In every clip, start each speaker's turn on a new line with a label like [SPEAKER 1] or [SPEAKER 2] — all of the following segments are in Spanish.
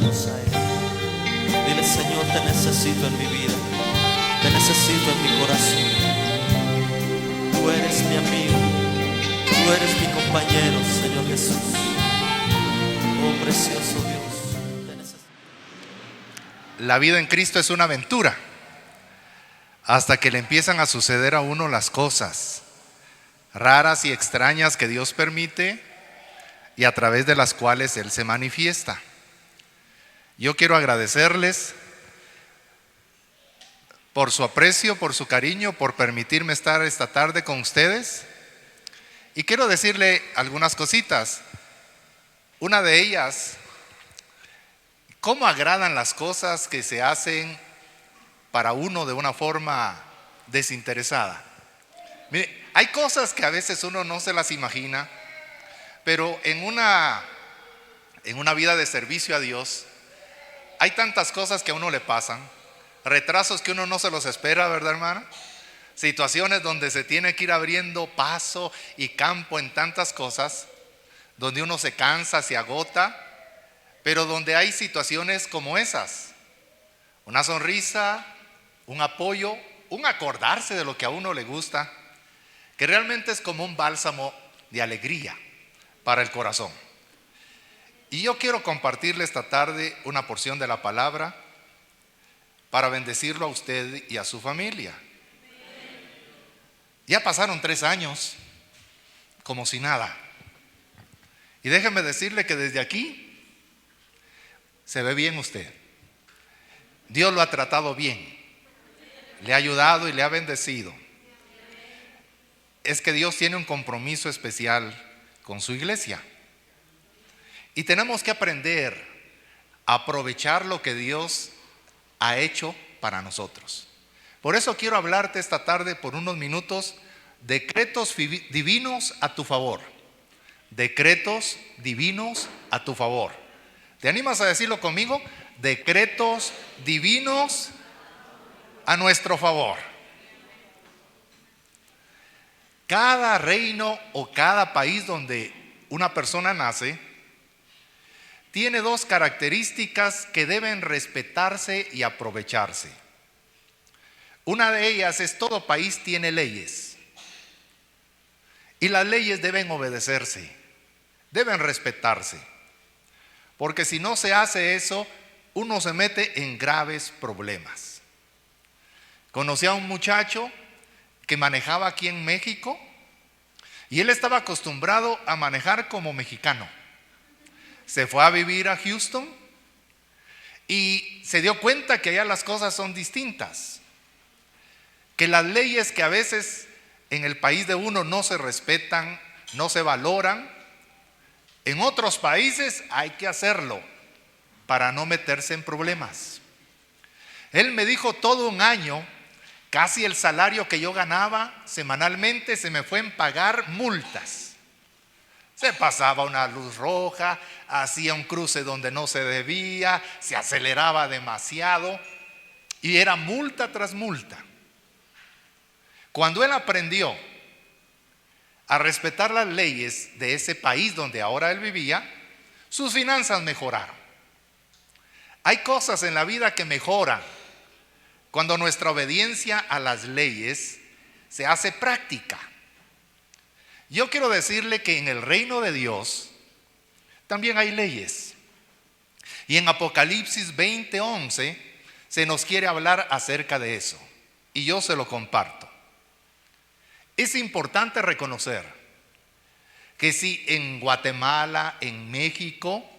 [SPEAKER 1] manos a Él. Dile: Señor, te necesito en mi vida, te necesito en mi corazón. Tú eres mi amigo, tú eres mi compañero, Señor Jesús. Oh precioso Dios, te necesito.
[SPEAKER 2] La vida en Cristo es una aventura hasta que le empiezan a suceder a uno las cosas raras y extrañas que Dios permite y a través de las cuales Él se manifiesta. Yo quiero agradecerles por su aprecio, por su cariño, por permitirme estar esta tarde con ustedes. Y quiero decirle algunas cositas. Una de ellas, ¿cómo agradan las cosas que se hacen para uno de una forma desinteresada? Mire, hay cosas que a veces uno no se las imagina, pero en una vida de servicio a Dios, hay tantas cosas que a uno le pasan, retrasos que uno no se los espera, ¿verdad, hermana? Situaciones donde se tiene que ir abriendo paso y campo en tantas cosas, donde uno se cansa, se agota, pero donde hay situaciones como esas: una sonrisa, un apoyo, un acordarse de lo que a uno le gusta, que realmente es como un bálsamo de alegría para el corazón. Y yo quiero compartirle esta tarde una porción de la palabra para bendecirlo a usted y a su familia. Ya pasaron 3 años como si nada. Y déjeme decirle que desde aquí se ve bien usted. Dios lo ha tratado bien, le ha ayudado y le ha bendecido. Es que Dios tiene un compromiso especial con su iglesia. Y tenemos que aprender a aprovechar lo que Dios ha hecho para nosotros. Por eso quiero hablarte esta tarde por unos minutos: decretos divinos a tu favor. Decretos divinos a tu favor. ¿Te animas a decirlo conmigo? Decretos divinos a nuestro favor. Cada reino o cada país donde una persona nace tiene 2 características que deben respetarse y aprovecharse. Una de ellas es: todo país tiene leyes, y las leyes deben obedecerse, deben respetarse, porque si no se hace eso, uno se mete en graves problemas. Conocí a un muchacho que manejaba aquí en México, y él estaba acostumbrado a manejar como mexicano. Se fue a vivir a Houston y se dio cuenta que allá las cosas son distintas, que las leyes que a veces en el país de uno no se respetan, no se valoran, en otros países hay que hacerlo para no meterse en problemas. Él me dijo: todo un año, casi el salario que yo ganaba semanalmente se me fue en pagar multas. Se pasaba una luz roja, hacía un cruce donde no se debía, se aceleraba demasiado y era multa tras multa. Cuando él aprendió a respetar las leyes de ese país donde ahora él vivía, sus finanzas mejoraron. Hay cosas en la vida que mejoran cuando nuestra obediencia a las leyes se hace práctica. Yo quiero decirle que en el reino de Dios también hay leyes. Y en Apocalipsis 20:11 se nos quiere hablar acerca de eso. Y yo se lo comparto. Es importante reconocer que si en Guatemala, en México,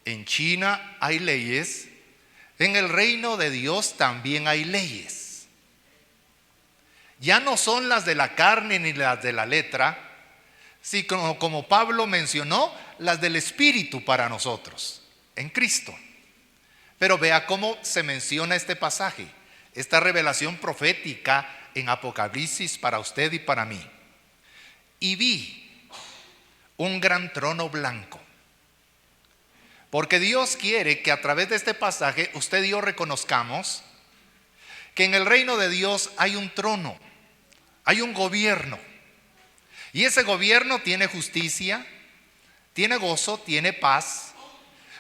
[SPEAKER 2] en China hay leyes, en el reino de Dios también hay leyes. Ya no son las de la carne ni las de la letra, sino como Pablo mencionó, las del Espíritu para nosotros, en Cristo. Pero vea cómo se menciona este pasaje, esta revelación profética en Apocalipsis para usted y para mí. Y vi un gran trono blanco. Porque Dios quiere que a través de este pasaje usted y yo reconozcamos que en el reino de Dios hay un trono, hay un gobierno. Y ese gobierno tiene justicia, tiene gozo, tiene paz,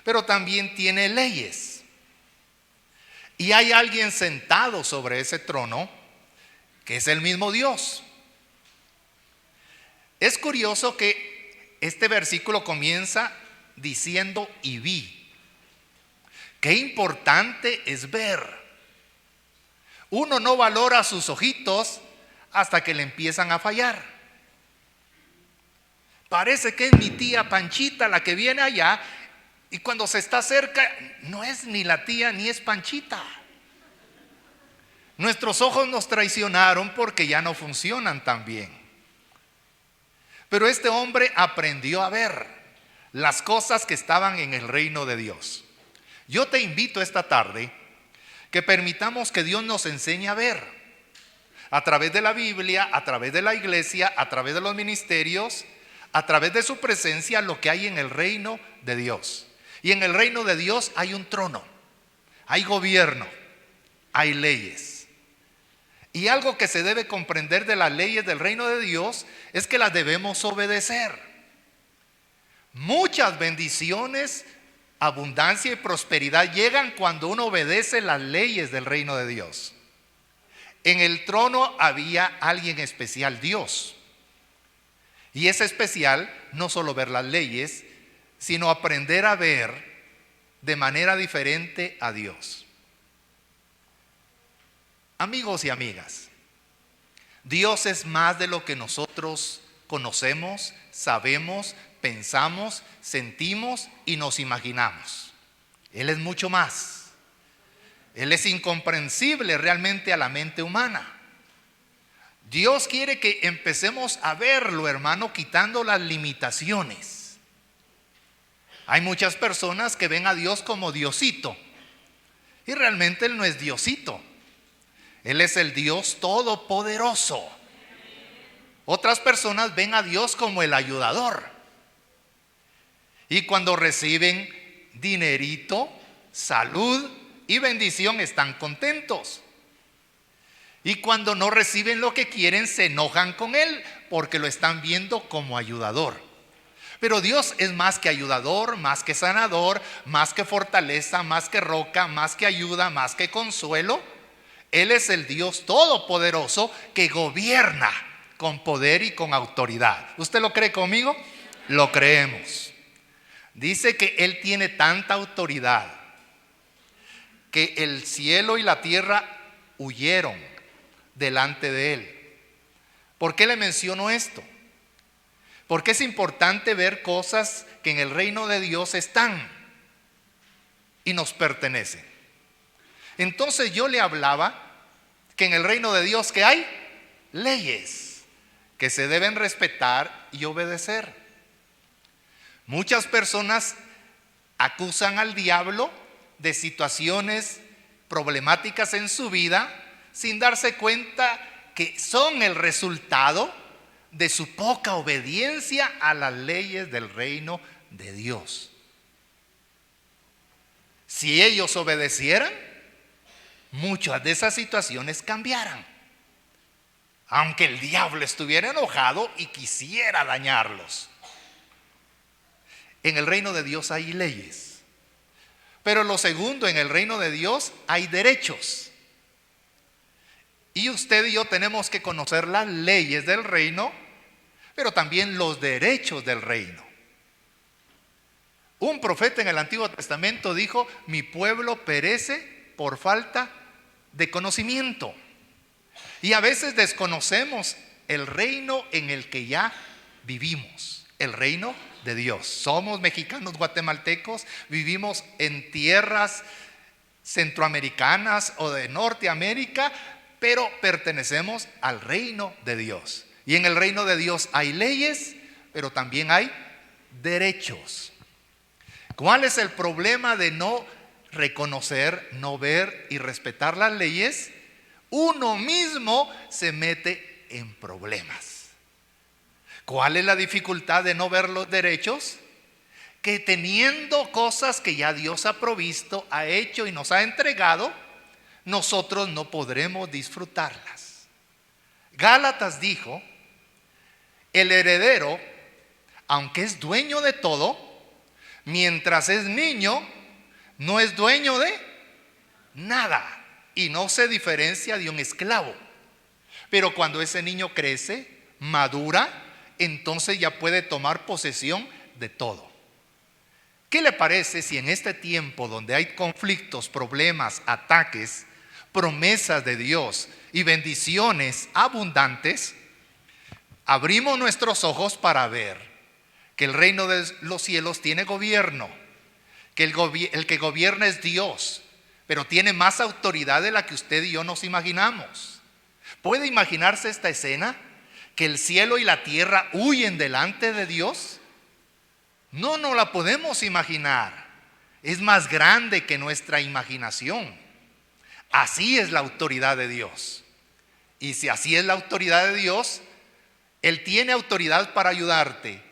[SPEAKER 2] pero también tiene leyes. Y hay alguien sentado sobre ese trono que es el mismo Dios. Es curioso que este versículo comienza diciendo y vi. Qué importante es ver. Uno no valora sus ojitos hasta que le empiezan a fallar. Parece que es mi tía Panchita la que viene allá, y cuando se está cerca no es ni la tía ni es Panchita. Nuestros ojos nos traicionaron porque ya no funcionan tan bien. Pero este hombre aprendió a ver las cosas que estaban en el reino de Dios. Yo te invito esta tarde que permitamos que Dios nos enseñe a ver a través de la Biblia, a través de la iglesia, a través de los ministerios, a través de su presencia, lo que hay en el reino de Dios. Y en el reino de Dios hay un trono, hay gobierno, hay leyes. Y algo que se debe comprender de las leyes del reino de Dios es que las debemos obedecer. Muchas bendiciones, abundancia y prosperidad llegan cuando uno obedece las leyes del reino de Dios. En el trono había alguien especial, Dios. Y es especial no solo ver las leyes, sino aprender a ver de manera diferente a Dios. Amigos y amigas, Dios es más de lo que nosotros conocemos, sabemos, pensamos, sentimos y nos imaginamos. Él es mucho más. Él es incomprensible realmente a la mente humana. Dios quiere que empecemos a verlo, hermano, quitando las limitaciones. Hay muchas personas que ven a Dios como Diosito, y realmente Él no es Diosito. Él es el Dios todopoderoso. Otras personas ven a Dios como el ayudador. Y cuando reciben dinerito, salud y bendición, están contentos. Y cuando no reciben lo que quieren, se enojan con Él porque lo están viendo como ayudador. Pero Dios es más que ayudador, más que sanador, más que fortaleza, más que roca, más que ayuda, más que consuelo. Él es el Dios todopoderoso que gobierna con poder y con autoridad. ¿Usted lo cree conmigo? Lo creemos. Dice que Él tiene tanta autoridad que el cielo y la tierra huyeron delante de Él. ¿Por qué le menciono esto? Porque es importante ver cosas que en el reino de Dios están y nos pertenecen. Entonces yo le hablaba que en el reino de Dios que hay leyes que se deben respetar y obedecer. Muchas personas acusan al diablo de situaciones problemáticas en su vida sin darse cuenta que son el resultado de su poca obediencia a las leyes del reino de Dios. Si ellos obedecieran, muchas de esas situaciones cambiaran, aunque el diablo estuviera enojado y quisiera dañarlos. En el reino de Dios hay leyes, pero lo segundo, en el reino de Dios hay derechos. Y usted y yo tenemos que conocer las leyes del reino, pero también los derechos del reino. Un profeta en el Antiguo Testamento dijo: mi pueblo perece por falta de conocimiento. Y a veces desconocemos el reino en el que ya vivimos, el reino de Dios. Somos mexicanos guatemaltecos, vivimos en tierras centroamericanas o de Norteamérica, pero pertenecemos al reino de Dios. Y en el reino de Dios hay leyes, pero también hay derechos. ¿Cuál es el problema de no reconocer, no ver y respetar las leyes? Uno mismo se mete en problemas. ¿Cuál es la dificultad de no ver los derechos? Que teniendo cosas que ya Dios ha provisto, ha hecho y nos ha entregado, nosotros no podremos disfrutarlas. Gálatas dijo: el heredero, aunque es dueño de todo, Mientras es niño, no es dueño de nada y no se diferencia de un esclavo. Pero cuando ese niño crece, madura, entonces ya puede tomar posesión de todo. ¿Qué le parece si en este tiempo donde hay conflictos, problemas, ataques, promesas de Dios y bendiciones abundantes, abrimos nuestros ojos para ver que el reino de los cielos tiene gobierno, que el que gobierna es Dios, pero tiene más autoridad de la que usted y yo nos imaginamos? ¿Puede imaginarse esta escena? ¿Que el cielo y la tierra huyen delante de Dios? No la podemos imaginar. Es más grande que nuestra imaginación. Así es la autoridad de Dios. Y si así es la autoridad de Dios, Él tiene autoridad para ayudarte,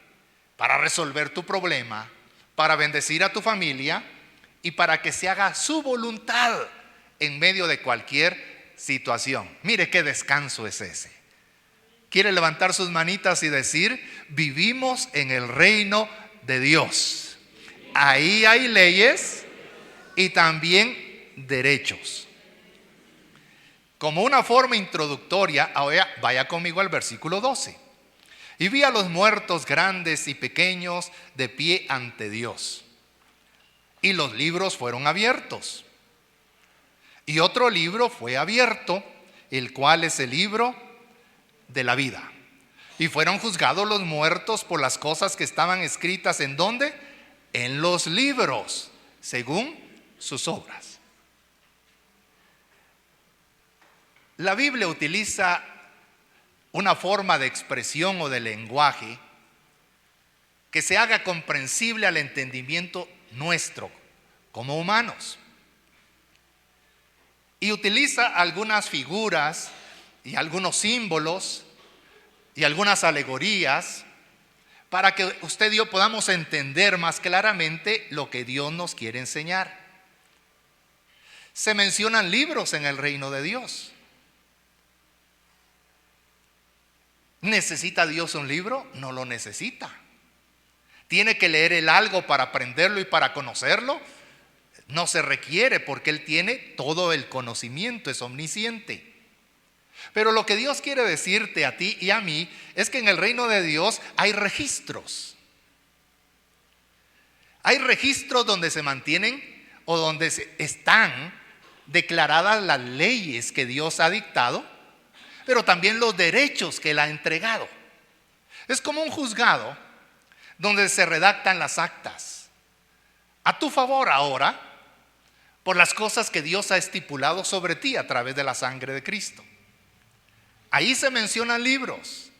[SPEAKER 2] para resolver tu problema, para bendecir a tu familia y para que se haga su voluntad en medio de cualquier situación. Mire qué descanso es ese. Quiere levantar sus manitas y decir: vivimos en el reino de Dios. Ahí hay leyes y también derechos. Como una forma introductoria, ahora vaya conmigo al versículo 12. Y vi a los muertos grandes y pequeños de pie ante Dios. Y los libros fueron abiertos. Y otro libro fue abierto, el cual es el libro de la vida. Y fueron juzgados los muertos por las cosas que estaban escritas, ¿en dónde? En los libros, según sus obras. La Biblia utiliza una forma de expresión o de lenguaje que se haga comprensible al entendimiento nuestro como humanos. Y utiliza algunas figuras y algunos símbolos y algunas alegorías para que usted y yo podamos entender más claramente lo que Dios nos quiere enseñar. Se mencionan libros en el reino de Dios. ¿Necesita Dios un libro? No lo necesita. ¿Tiene que leer Él algo para aprenderlo y para conocerlo? No se requiere, porque Él tiene todo el conocimiento, es omnisciente. Pero lo que Dios quiere decirte a ti y a mí es que en el reino de Dios hay registros. Hay registros donde se mantienen o donde están declaradas las leyes que Dios ha dictado, pero también los derechos que Él ha entregado. Es como un juzgado donde se redactan las actas a tu favor ahora por las cosas que Dios ha estipulado sobre ti a través de la sangre de Cristo. Ahí se mencionan libros.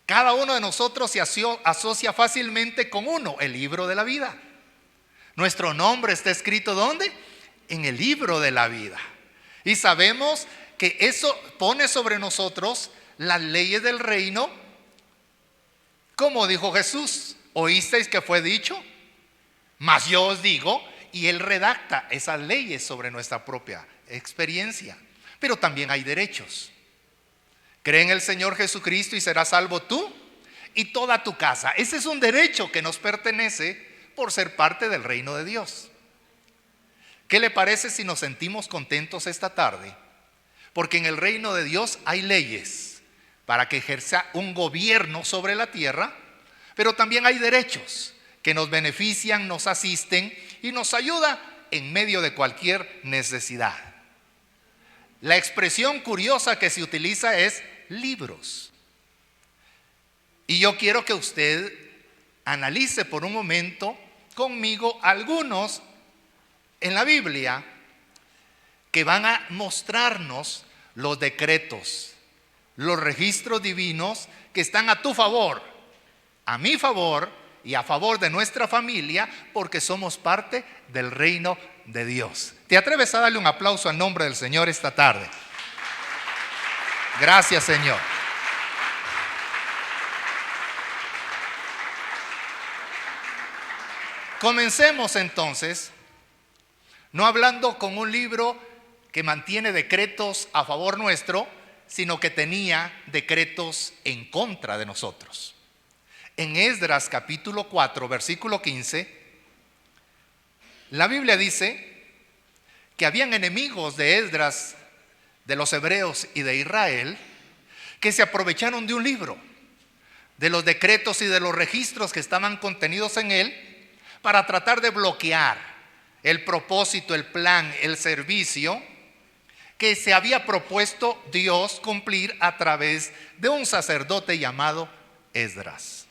[SPEAKER 2] Cada uno de nosotros se asocia fácilmente con uno, el libro de la vida. Nuestro nombre está escrito ¿dónde? En el libro de la vida. Y sabemos que eso pone sobre nosotros las leyes del reino, como dijo Jesús: ¿oísteis que fue dicho? Mas yo os digo. Y Él redacta esas leyes sobre nuestra propia experiencia. Pero también hay derechos. Cree en el Señor Jesucristo y serás salvo tú y toda tu casa. Ese es un derecho que nos pertenece por ser parte del reino de Dios. ¿Qué le parece si nos sentimos contentos esta tarde? Porque en el reino de Dios hay leyes para que ejerza un gobierno sobre la tierra, pero también hay derechos que nos benefician, nos asisten y nos ayuda en medio de cualquier necesidad. La expresión curiosa que se utiliza es libros. Y yo quiero que usted analice por un momento conmigo algunos en la Biblia que van a mostrarnos los decretos, los registros divinos que están a tu favor, a mi favor y a favor de nuestra familia, porque somos parte del reino de Dios. ¿Te atreves a darle un aplauso al nombre del Señor esta tarde? Gracias, Señor. Comencemos entonces, no hablando con un libro que mantiene decretos a favor nuestro, sino que tenía decretos en contra de nosotros. En Esdras capítulo 4, versículo 15, La Biblia dice que habían enemigos de Esdras, de los hebreos y de Israel, que se aprovecharon de un libro, de los decretos y de los registros que estaban contenidos en él, para tratar de bloquear el propósito, el plan, el servicio que se había propuesto Dios cumplir a través de un sacerdote llamado Esdras.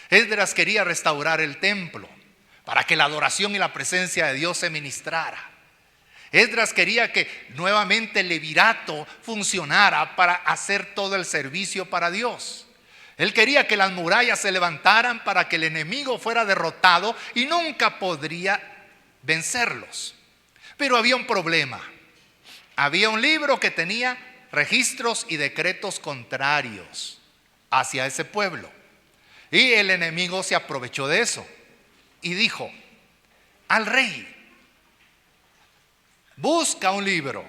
[SPEAKER 2] Esdras quería restaurar el templo para que la adoración y la presencia de Dios se ministrara. Esdras quería que nuevamente el levirato funcionara para hacer todo el servicio para Dios. Él quería que las murallas se levantaran para que el enemigo fuera derrotado y nunca podría vencerlos. Pero había un problema. Había un libro que tenía registros y decretos contrarios hacia ese pueblo. Y el enemigo se aprovechó de eso y dijo al rey: busca un libro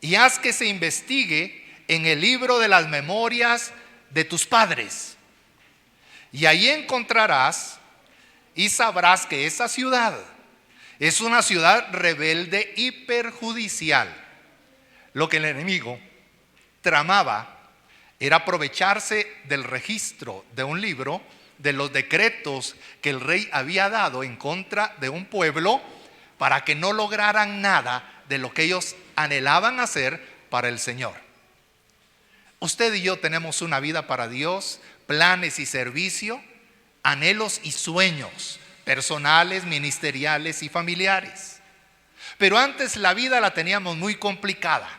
[SPEAKER 2] y haz que se investigue en el libro de las memorias de tus padres. Y ahí encontrarás y sabrás que esa ciudad es una ciudad rebelde y perjudicial. Lo que el enemigo tramaba era aprovecharse del registro de un libro, de los decretos que el rey había dado en contra de un pueblo, para que no lograran nada de lo que ellos anhelaban hacer para el Señor. Usted y yo tenemos una vida para Dios, planes y servicio, anhelos y sueños personales, ministeriales y familiares. Pero antes la vida la teníamos muy complicada,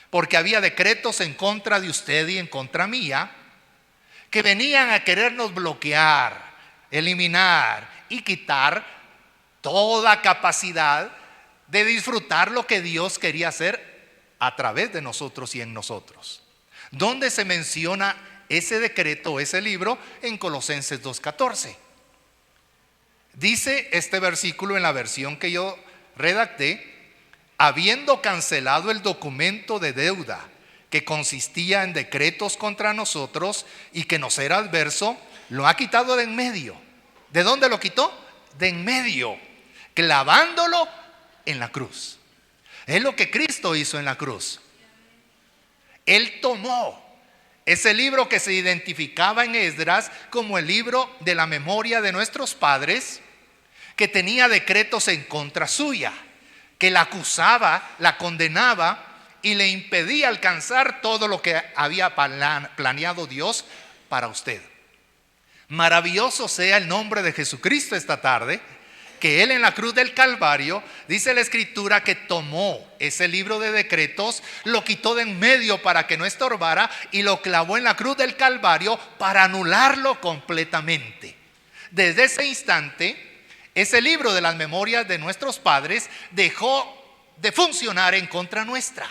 [SPEAKER 2] porque había decretos en contra de usted y en contra mía, que venían a querernos bloquear, eliminar y quitar toda capacidad de disfrutar lo que Dios quería hacer a través de nosotros y en nosotros. ¿Dónde se menciona ese decreto, ese libro? En Colosenses 2:14. Dice este versículo en la versión que yo redacté: habiendo cancelado el documento de deuda que consistía en decretos contra nosotros y que nos era adverso, lo ha quitado de en medio. ¿De dónde lo quitó? De en medio, clavándolo en la cruz. Es lo que Cristo hizo en la cruz. Él tomó ese libro que se identificaba en Esdras como el libro de la memoria de nuestros padres, que tenía decretos en contra suya, que la acusaba, la condenaba y le impedía alcanzar todo lo que había planeado Dios para usted. Maravilloso sea el nombre de Jesucristo esta tarde, que Él en la cruz del Calvario, dice la Escritura, que tomó ese libro de decretos, lo quitó de en medio para que no estorbara y lo clavó en la cruz del Calvario para anularlo completamente. Desde ese instante, ese libro de las memorias de nuestros padres dejó de funcionar en contra nuestra.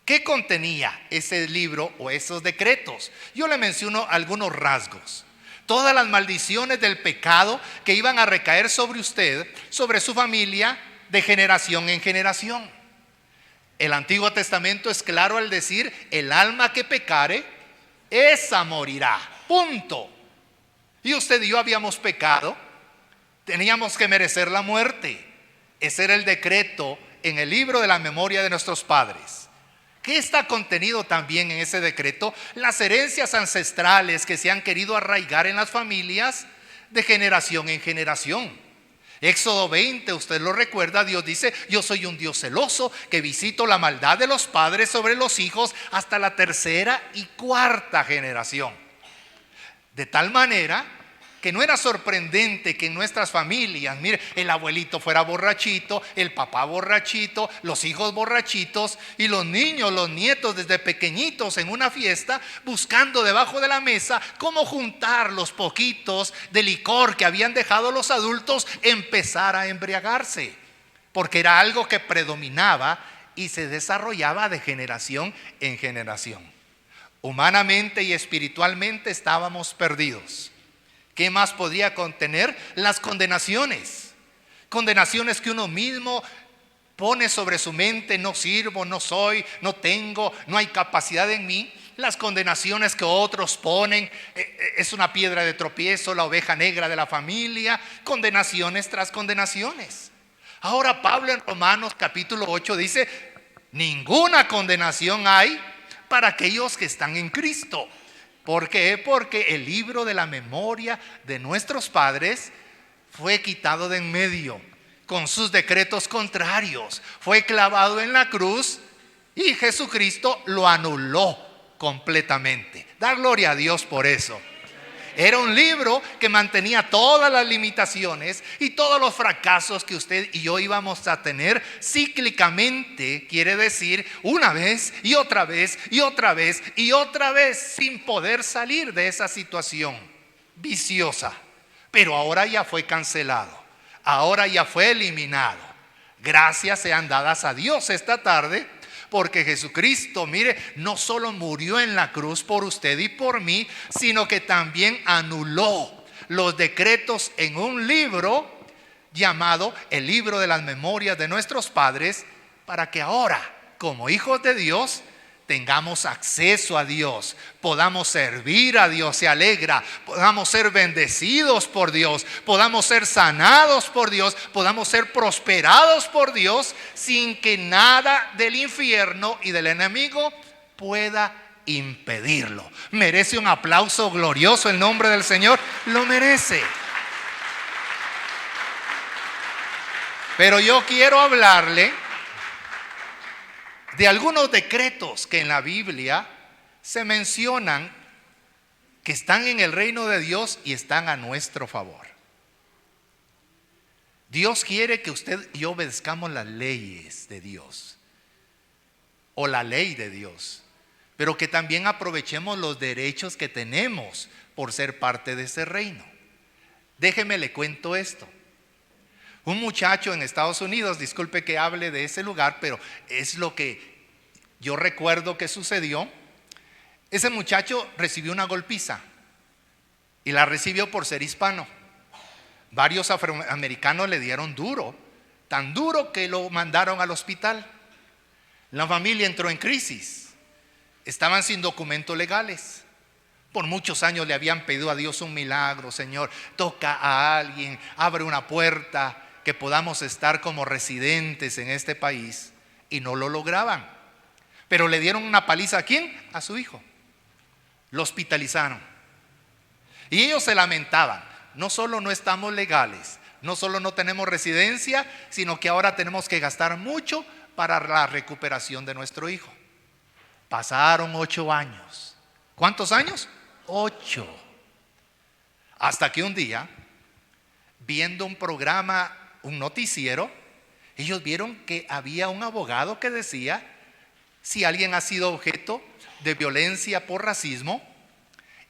[SPEAKER 2] ¿Qué contenía ese libro o esos decretos? Yo le menciono algunos rasgos. Todas las maldiciones del pecado que iban a recaer sobre usted, sobre su familia, de generación en generación. El Antiguo Testamento es claro al decir: el alma que pecare, esa morirá. Punto. Y usted y yo habíamos pecado, teníamos que merecer la muerte. Ese era el decreto en el libro de la memoria de nuestros padres. ¿Qué está contenido también en ese decreto? Las herencias ancestrales que se han querido arraigar en las familias de generación en generación. Éxodo 20, usted lo recuerda, Dios dice: yo soy un Dios celoso que visito la maldad de los padres sobre los hijos hasta la tercera y cuarta generación. De tal manera que no era sorprendente que en nuestras familias, mire, el abuelito fuera borrachito, el papá borrachito, los hijos borrachitos y los niños, los nietos desde pequeñitos en una fiesta buscando debajo de la mesa cómo juntar los poquitos de licor que habían dejado los adultos, empezar a embriagarse, porque era algo que predominaba y se desarrollaba de generación en generación. Humanamente y espiritualmente estábamos perdidos. ¿Qué más podría contener? Las condenaciones. Condenaciones que uno mismo pone sobre su mente: no sirvo, no soy, no tengo, no hay capacidad en mí. las condenaciones que otros ponen, es una piedra de tropiezo, la oveja negra de la familia, condenaciones tras condenaciones. Ahora Pablo en Romanos capítulo 8 dice: ninguna condenación hay para aquellos que están en Cristo. ¿Por qué? Porque el libro de la memoria de nuestros padres fue quitado de en medio con sus decretos contrarios, fue clavado en la cruz y Jesucristo lo anuló completamente. Da gloria a Dios por eso. Era un libro que mantenía todas las limitaciones y todos los fracasos que usted y yo íbamos a tener cíclicamente, quiere decir una vez y otra vez y otra vez y otra vez, sin poder salir de esa situación viciosa. Pero ahora ya fue cancelado, ahora ya fue eliminado. Gracias sean dadas a Dios esta tarde, porque Jesucristo, mire, no solo murió en la cruz por usted y por mí, sino que también anuló los decretos en un libro llamado el libro de las memorias de nuestros padres, para que ahora, como hijos de Dios, tengamos acceso a Dios, podamos servir a Dios, se alegra, podamos ser bendecidos por Dios, podamos ser sanados por Dios, podamos ser prosperados por Dios, sin que nada del infierno y del enemigo pueda impedirlo. Merece un aplauso glorioso el nombre del Señor, lo merece. Pero yo quiero hablarle de algunos decretos que en la Biblia se mencionan, que están en el reino de Dios y están a nuestro favor. Dios quiere que usted y yo obedezcamos las leyes de Dios, o la ley de Dios, pero que también aprovechemos los derechos que tenemos por ser parte de ese reino. Déjeme le cuento esto. Un muchacho en Estados Unidos, disculpe que hable de ese lugar, pero es lo que yo recuerdo que sucedió. Ese muchacho recibió una golpiza y la recibió por ser hispano. Varios afroamericanos le dieron duro, tan duro que lo mandaron al hospital. La familia entró en crisis, estaban sin documentos legales. Por muchos años le habían pedido a Dios un milagro: Señor, toca a alguien, abre una puerta, que podamos estar como residentes en este país, y no lo lograban. Pero le dieron una paliza. ¿A quién? A su hijo. Lo hospitalizaron. Y ellos se lamentaban: no solo no estamos legales, no solo no tenemos residencia, sino que ahora tenemos que gastar mucho para la recuperación de nuestro hijo. Pasaron 8 años. ¿Cuántos años? 8. Hasta que un día, viendo un programa, un noticiero, ellos vieron que había un abogado que decía: si alguien ha sido objeto de violencia por racismo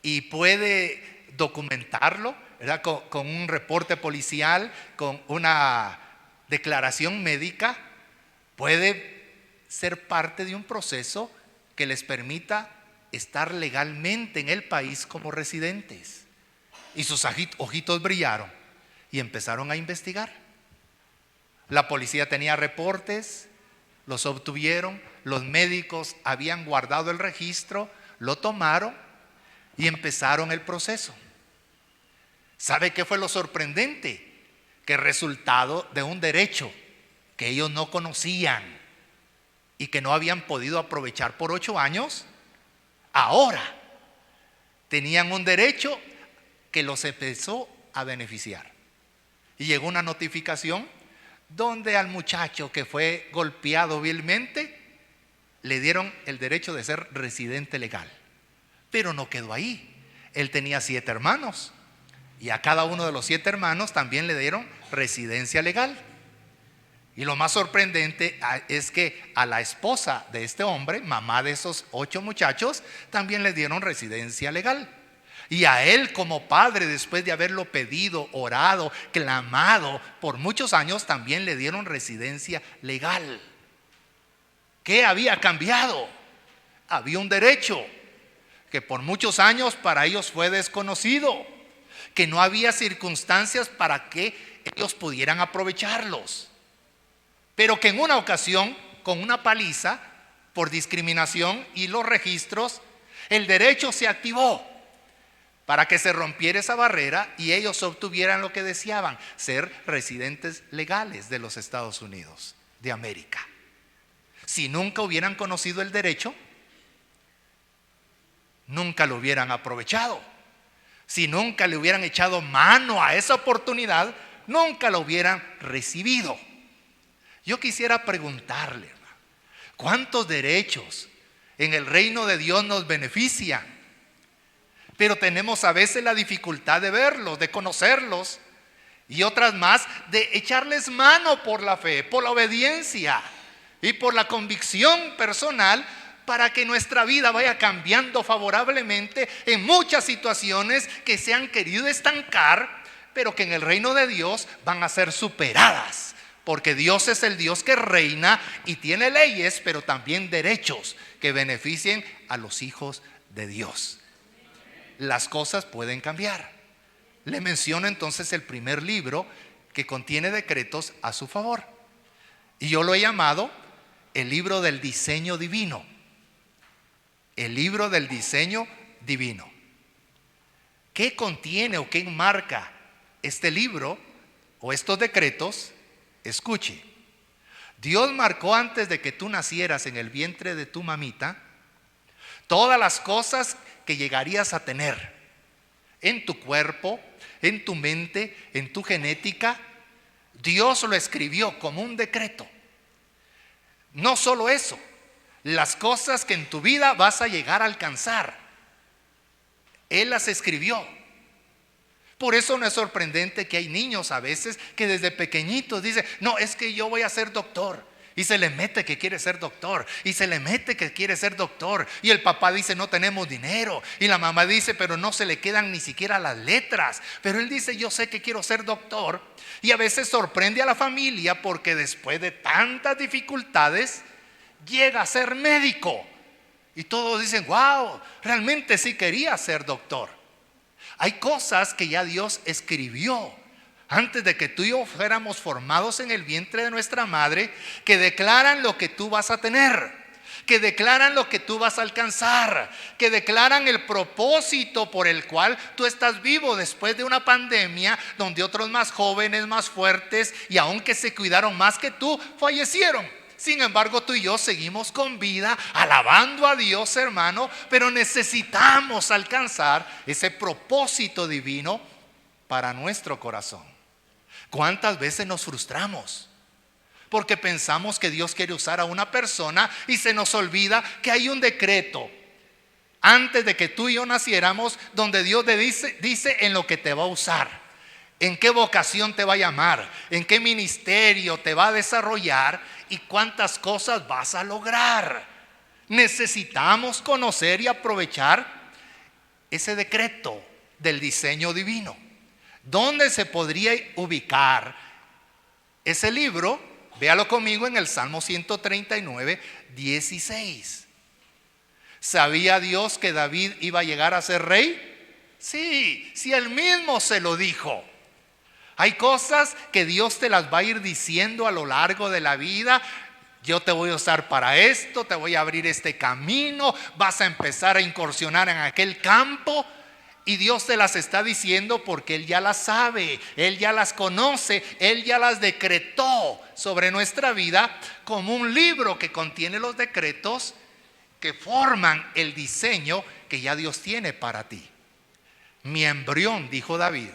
[SPEAKER 2] y puede documentarlo, ¿verdad?, con un reporte policial, con una declaración médica, puede ser parte de un proceso que les permita estar legalmente en el país como residentes. Y sus ojitos brillaron y empezaron a investigar. La policía tenía reportes, los obtuvieron, los médicos habían guardado el registro, lo tomaron y empezaron el proceso. ¿Sabe qué fue lo sorprendente? Que resultado de un derecho que ellos no conocían y que no habían podido aprovechar por 8 años, ahora tenían un derecho que los empezó a beneficiar. Y llegó una notificación donde al muchacho que fue golpeado vilmente le dieron el derecho de ser residente legal. Pero no quedó ahí. Él tenía 7 hermanos y a cada uno de los 7 hermanos también le dieron residencia legal. Y lo más sorprendente es que a la esposa de este hombre, mamá de esos 8 muchachos, también le dieron residencia legal. Y a él como padre, después de haberlo pedido, orado, clamado por muchos años, también le dieron residencia legal. ¿Qué había cambiado? Había un derecho que por muchos años para ellos fue desconocido, que no había circunstancias para que ellos pudieran aprovecharlos, pero que en una ocasión, con una paliza por discriminación y los registros, El derecho se activó para que se rompiera esa barrera y ellos obtuvieran lo que deseaban, ser residentes legales de los Estados Unidos de América. Si nunca hubieran conocido el derecho, nunca lo hubieran aprovechado. Si nunca le hubieran echado mano a esa oportunidad, nunca lo hubieran recibido. Yo quisiera preguntarle, ¿cuántos derechos en el reino de Dios nos benefician? Pero tenemos a veces la dificultad de verlos, de conocerlos, y otras más de echarles mano por la fe, por la obediencia y por la convicción personal, para que nuestra vida vaya cambiando favorablemente en muchas situaciones que se han querido estancar, pero que en el reino de Dios van a ser superadas, porque Dios es el Dios que reina y tiene leyes, pero también derechos que beneficien a los hijos de Dios. Las cosas pueden cambiar. Le menciono entonces el primer libro que contiene decretos a su favor, y yo lo he llamado el libro del diseño divino. El libro del diseño divino. ¿Qué contiene o qué enmarca este libro o estos decretos? Escuche. Dios marcó antes de que tú nacieras en el vientre de tu mamita todas las cosas que llegarías a tener en tu cuerpo, en tu mente, en tu genética. Dios lo escribió como un decreto. No solo eso, las cosas que en tu vida vas a llegar a alcanzar, Él las escribió. Por eso no es sorprendente que hay niños a veces que desde pequeñitos dicen: no, es que yo voy a ser doctor. Y se le mete que quiere ser doctor, y se le mete que quiere ser doctor, y el papá dice: no tenemos dinero, y la mamá dice: pero no se le quedan ni siquiera las letras, pero él dice: yo sé que quiero ser doctor. Y a veces sorprende a la familia porque después de tantas dificultades llega a ser médico, y todos dicen: wow, realmente sí quería ser doctor. Hay cosas que ya Dios escribió antes de que tú y yo fuéramos formados en el vientre de nuestra madre, que declaran lo que tú vas a tener, que declaran lo que tú vas a alcanzar, que declaran el propósito por el cual tú estás vivo después de una pandemia donde otros más jóvenes, más fuertes y aunque se cuidaron más que tú, fallecieron. Sin embargo, tú y yo seguimos con vida, alabando a Dios, hermano, pero necesitamos alcanzar ese propósito divino para nuestro corazón. ¿Cuántas veces nos frustramos? Porque pensamos que Dios quiere usar a una persona y se nos olvida que hay un decreto antes de que tú y yo naciéramos, donde Dios te dice en lo que te va a usar, en qué vocación te va a llamar, en qué ministerio te va a desarrollar y cuántas cosas vas a lograr. Necesitamos conocer y aprovechar ese decreto del diseño divino. ¿Dónde se podría ubicar ese libro? Véalo conmigo en el Salmo 139, 16. ¿Sabía Dios que David iba a llegar a ser rey? Sí, si él mismo se lo dijo. Hay cosas que Dios te las va a ir diciendo a lo largo de la vida. Yo te voy a usar para esto, te voy a abrir este camino, vas a empezar a incursionar en aquel campo. Y Dios te las está diciendo porque Él ya las sabe, Él ya las conoce, Él ya las decretó sobre nuestra vida como un libro que contiene los decretos que forman el diseño que ya Dios tiene para ti. Mi embrión, dijo David.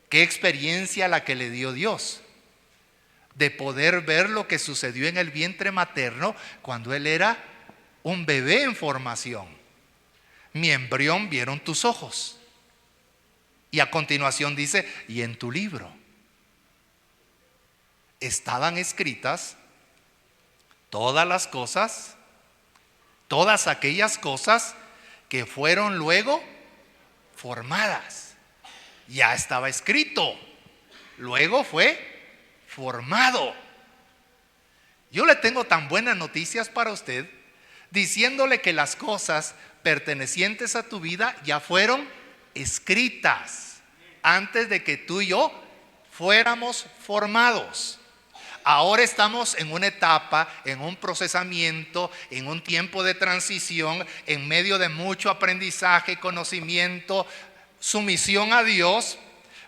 [SPEAKER 2] Qué experiencia la que le dio Dios de poder ver lo que sucedió en el vientre materno cuando él era un bebé en formación. Mi embrión vieron tus ojos. Y a continuación dice: y en tu libro estaban escritas todas las cosas, todas aquellas cosas que fueron luego formadas. Ya estaba escrito, luego fue formado. Yo le tengo tan buenas noticias para usted, diciéndole que las cosas pertenecientes a tu vida ya fueron escritas antes de que tú y yo fuéramos formados. Ahora estamos en una etapa, en un procesamiento, en un tiempo de transición, en medio de mucho aprendizaje, conocimiento, sumisión a Dios,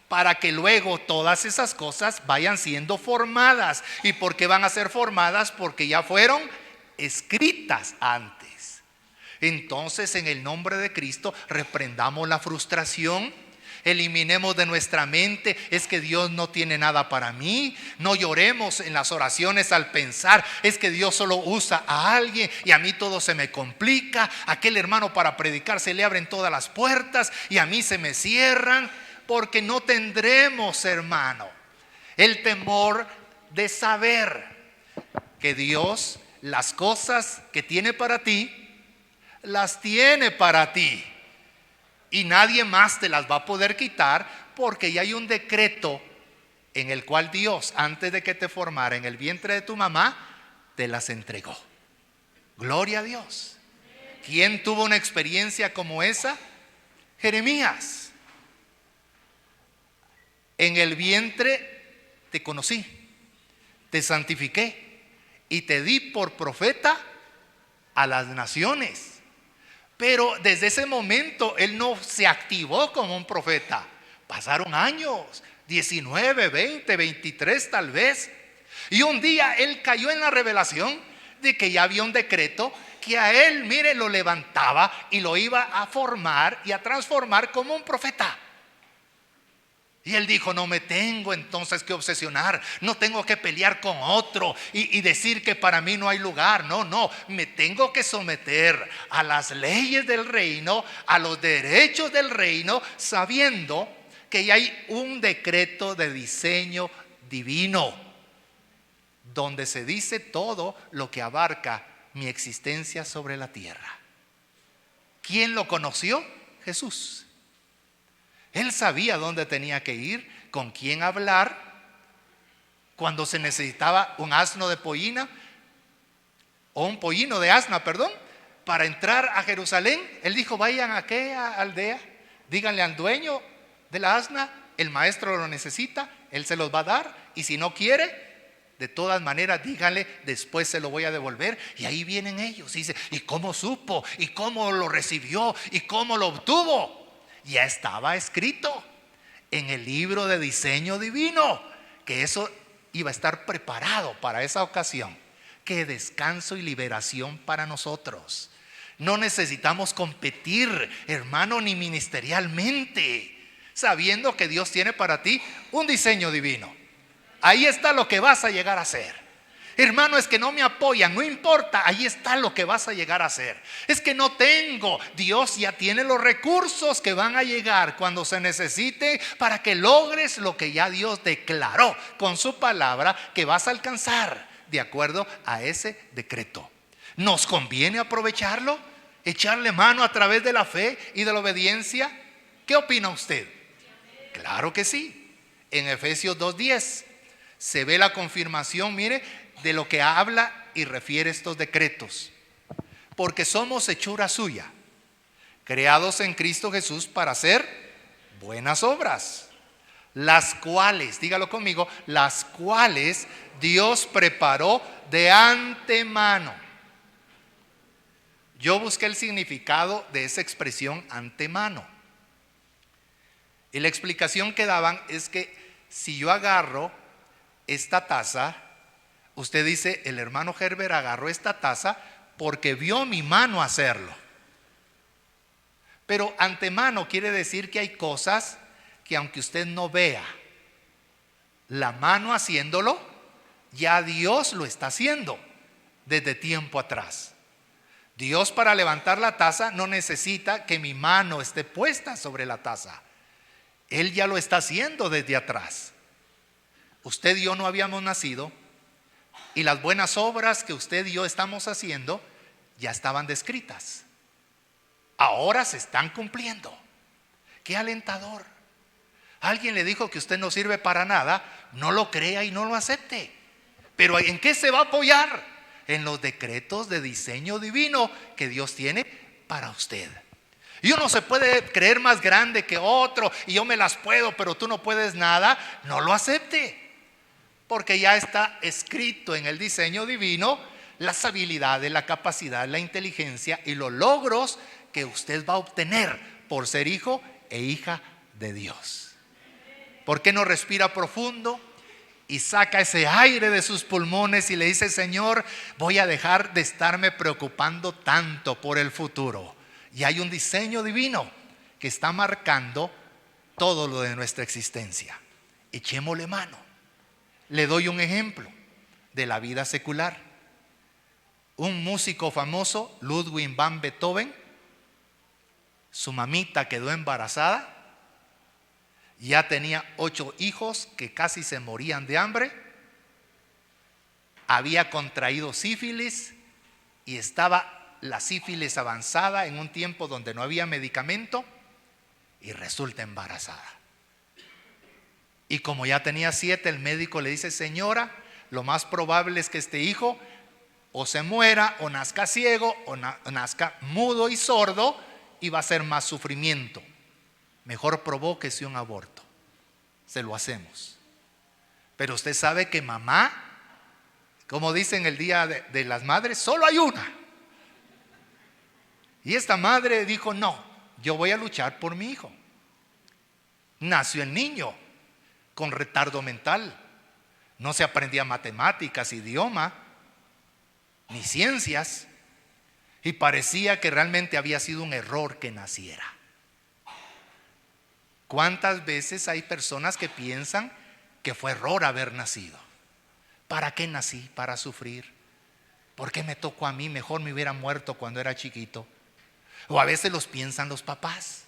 [SPEAKER 2] para que luego todas esas cosas vayan siendo formadas. ¿Y por qué van a ser formadas? Porque ya fueron escritas antes. Entonces, en el nombre de Cristo, reprendamos la frustración. Eliminemos de nuestra mente, es que Dios no tiene nada para mí. No lloremos en las oraciones al pensar, es que Dios solo usa a alguien y a mí todo se me complica. Aquel hermano para predicar se le abren todas las puertas y a mí se me cierran. Porque no tendremos, hermano, el temor de saber que Dios, las cosas que tiene para ti, las tiene para ti. Y nadie más te las va a poder quitar, porque ya hay un decreto en el cual Dios, antes de que te formara en el vientre de tu mamá, te las entregó. Gloria a Dios. ¿Quién tuvo una experiencia como esa? Jeremías. En el vientre te conocí, te santifiqué y te di por profeta a las naciones. Pero desde ese momento él no se activó como un profeta. Pasaron años, 19, 20, 23 tal vez. Y un día él cayó en la revelación de que ya había un decreto que a él, mire, lo levantaba y lo iba a formar y a transformar como un profeta. Y él dijo, no me tengo entonces que obsesionar, no tengo que pelear con otro y decir que para mí no hay lugar. No, me tengo que someter a las leyes del reino, a los derechos del reino, sabiendo que ya hay un decreto de diseño divino, donde se dice todo lo que abarca mi existencia sobre la tierra. ¿Quién lo conoció? Jesús. Él sabía dónde tenía que ir, con quién hablar, cuando se necesitaba un asno de pollina, o un pollino de asna, perdón, para entrar a Jerusalén. Él dijo, vayan a aquella aldea, díganle al dueño de la asna, el maestro lo necesita, él se los va a dar, y si no quiere, de todas maneras díganle, después se lo voy a devolver. Y ahí vienen ellos, y dice, ¿y cómo supo? ¿Y cómo lo recibió? ¿Y cómo lo obtuvo? Ya estaba escrito en el libro de diseño divino que eso iba a estar preparado para esa ocasión. Qué descanso y liberación para nosotros. No necesitamos competir, hermano, ni ministerialmente, sabiendo que Dios tiene para ti un diseño divino. Ahí está lo que vas a llegar a ser. Hermano, es que no me apoyan, no importa, ahí está lo que vas a llegar a hacer. Es que no tengo, Dios ya tiene los recursos que van a llegar cuando se necesite para que logres lo que ya Dios declaró con su palabra que vas a alcanzar de acuerdo a ese decreto. ¿Nos conviene aprovecharlo? ¿Echarle mano a través de la fe y de la obediencia? ¿Qué opina usted? Claro que sí. En Efesios 2:10 se ve la confirmación, mire, de lo que habla y refiere estos decretos. Porque somos hechura suya, creados en Cristo Jesús para hacer buenas obras, las cuales, dígalo conmigo, las cuales Dios preparó de antemano. Yo busqué el significado de esa expresión antemano. Y la explicación que daban es que si yo agarro esta taza, usted dice, el hermano Herbert agarró esta taza porque vio mi mano hacerlo. Pero antemano quiere decir que hay cosas que aunque usted no vea la mano haciéndolo, ya Dios lo está haciendo desde tiempo atrás. Dios, para levantar la taza, no necesita que mi mano esté puesta sobre la taza. Él ya lo está haciendo desde atrás. Usted y yo no habíamos nacido, y las buenas obras que usted y yo estamos haciendo ya estaban descritas. Ahora se están cumpliendo. Qué alentador. Alguien le dijo que usted no sirve para nada, no lo crea y no lo acepte. Pero ¿en qué se va a apoyar? En los decretos de diseño divino que Dios tiene para usted. Y uno se puede creer más grande que otro y yo me las puedo, pero tú no puedes nada. No lo acepte. porque ya está escrito en el diseño divino las habilidades, la capacidad, la inteligencia y los logros que usted va a obtener por ser hijo e hija de Dios. ¿Por qué no respira profundo y saca ese aire de sus pulmones y le dice: Señor, voy a dejar de estarme preocupando tanto por el futuro? Y hay un diseño divino que está marcando todo lo de nuestra existencia. Echémosle mano. Le doy un ejemplo de la vida secular. Un músico famoso, Ludwig van Beethoven, su mamita quedó embarazada, ya tenía 8 hijos que casi se morían de hambre, había contraído sífilis y estaba la sífilis avanzada en un tiempo donde no había medicamento, y resulta embarazada. Y como ya tenía 7, el médico le dice: señora, lo más probable es que este hijo o se muera, o nazca ciego, o nazca mudo y sordo, y va a ser más sufrimiento. Mejor provóquese un aborto. Se lo hacemos. Pero usted sabe que mamá, como dicen el día de las madres, solo hay una. Y esta madre dijo: no, yo voy a luchar por mi hijo. Nació el niño con retardo mental. No se aprendía matemáticas, idioma, ni ciencias, y parecía que realmente había sido un error que naciera. ¿Cuántas veces hay personas que piensan que fue error haber nacido? ¿Para qué nací? ¿Para sufrir? ¿Por qué me tocó a mí? Mejor me hubiera muerto cuando era chiquito. O a veces los piensan los papás: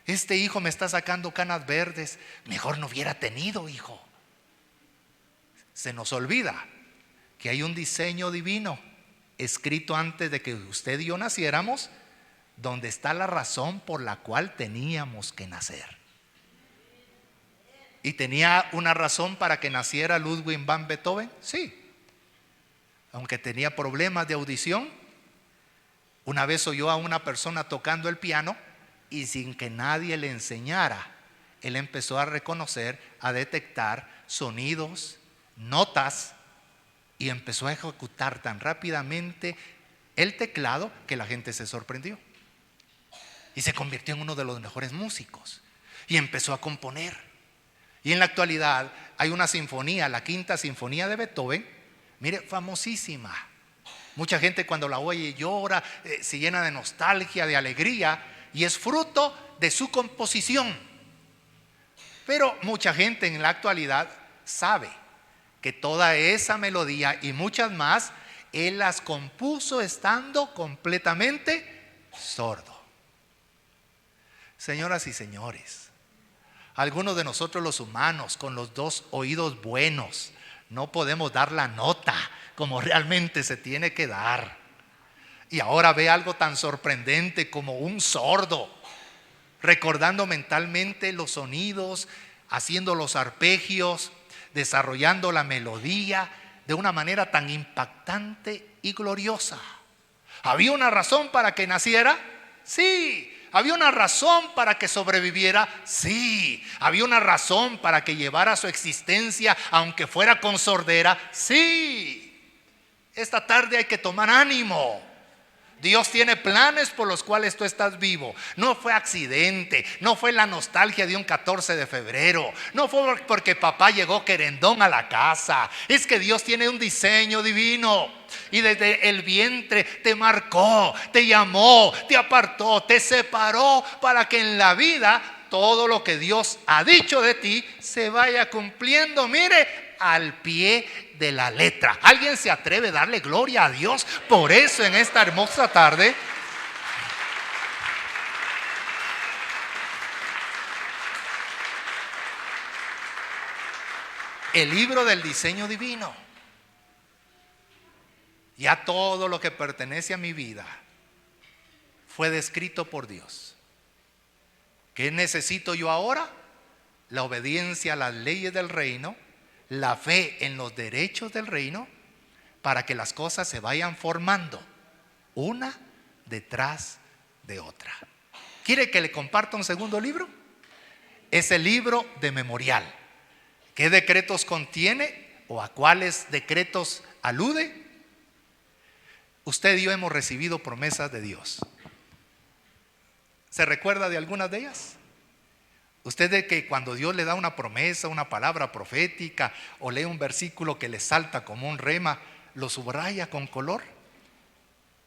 [SPEAKER 2] este hijo me está sacando canas verdes, mejor no hubiera tenido hijo. Se nos olvida que hay un diseño divino escrito antes de que usted y yo naciéramos, donde está la razón por la cual teníamos que nacer. ¿Y tenía una razón para que naciera Ludwig van Beethoven? Sí. Aunque tenía problemas de audición, una vez oyó a una persona tocando el piano y sin que nadie le enseñara, él empezó a reconocer, a detectar sonidos, notas, y empezó a ejecutar tan rápidamente el teclado que la gente se sorprendió. Y se convirtió en uno de los mejores músicos. Y empezó a componer. Y en la actualidad hay una sinfonía, la Quinta Sinfonía de Beethoven, mire, famosísima. Mucha gente cuando la oye llora, se llena de nostalgia, de alegría, y es fruto de su composición. Pero mucha gente en la actualidad sabe que toda esa melodía y muchas más, él las compuso estando completamente sordo. Señoras y señores, algunos de nosotros los humanos con los 2 oídos buenos no podemos dar la nota como realmente se tiene que dar. Y ahora ve algo tan sorprendente como un sordo recordando mentalmente los sonidos, haciendo los arpegios, desarrollando la melodía de una manera tan impactante y gloriosa. ¿Había una razón para que naciera? Sí. ¿Había una razón para que sobreviviera? Sí. ¿Había una razón para que llevara su existencia aunque fuera con sordera? Sí. Esta tarde hay que tomar ánimo. Dios tiene planes por los cuales tú estás vivo. No fue accidente, no fue la nostalgia de un 14 de febrero, no fue porque papá llegó querendón a la casa. Es que Dios tiene un diseño divino y desde el vientre te marcó, te llamó, te apartó, te separó para que en la vida todo lo que Dios ha dicho de ti se vaya cumpliendo. Mire, al pie de la letra. ¿Alguien se atreve a darle gloria a Dios por eso en esta hermosa tarde? El libro del diseño divino. Ya todo lo que pertenece a mi vida fue descrito por Dios. ¿Qué necesito yo ahora? La obediencia a las leyes del reino, la fe en los derechos del reino, para que las cosas se vayan formando una detrás de otra. ¿Quiere que le comparta un segundo libro? Es el libro de memorial. ¿Qué decretos contiene? o a cuáles decretos alude? Usted y yo hemos recibido promesas de Dios. ¿Se recuerda de algunas de ellas? Usted de que cuando Dios le da una promesa, una palabra profética, o lee un versículo que le salta como un rema, ¿lo subraya con color?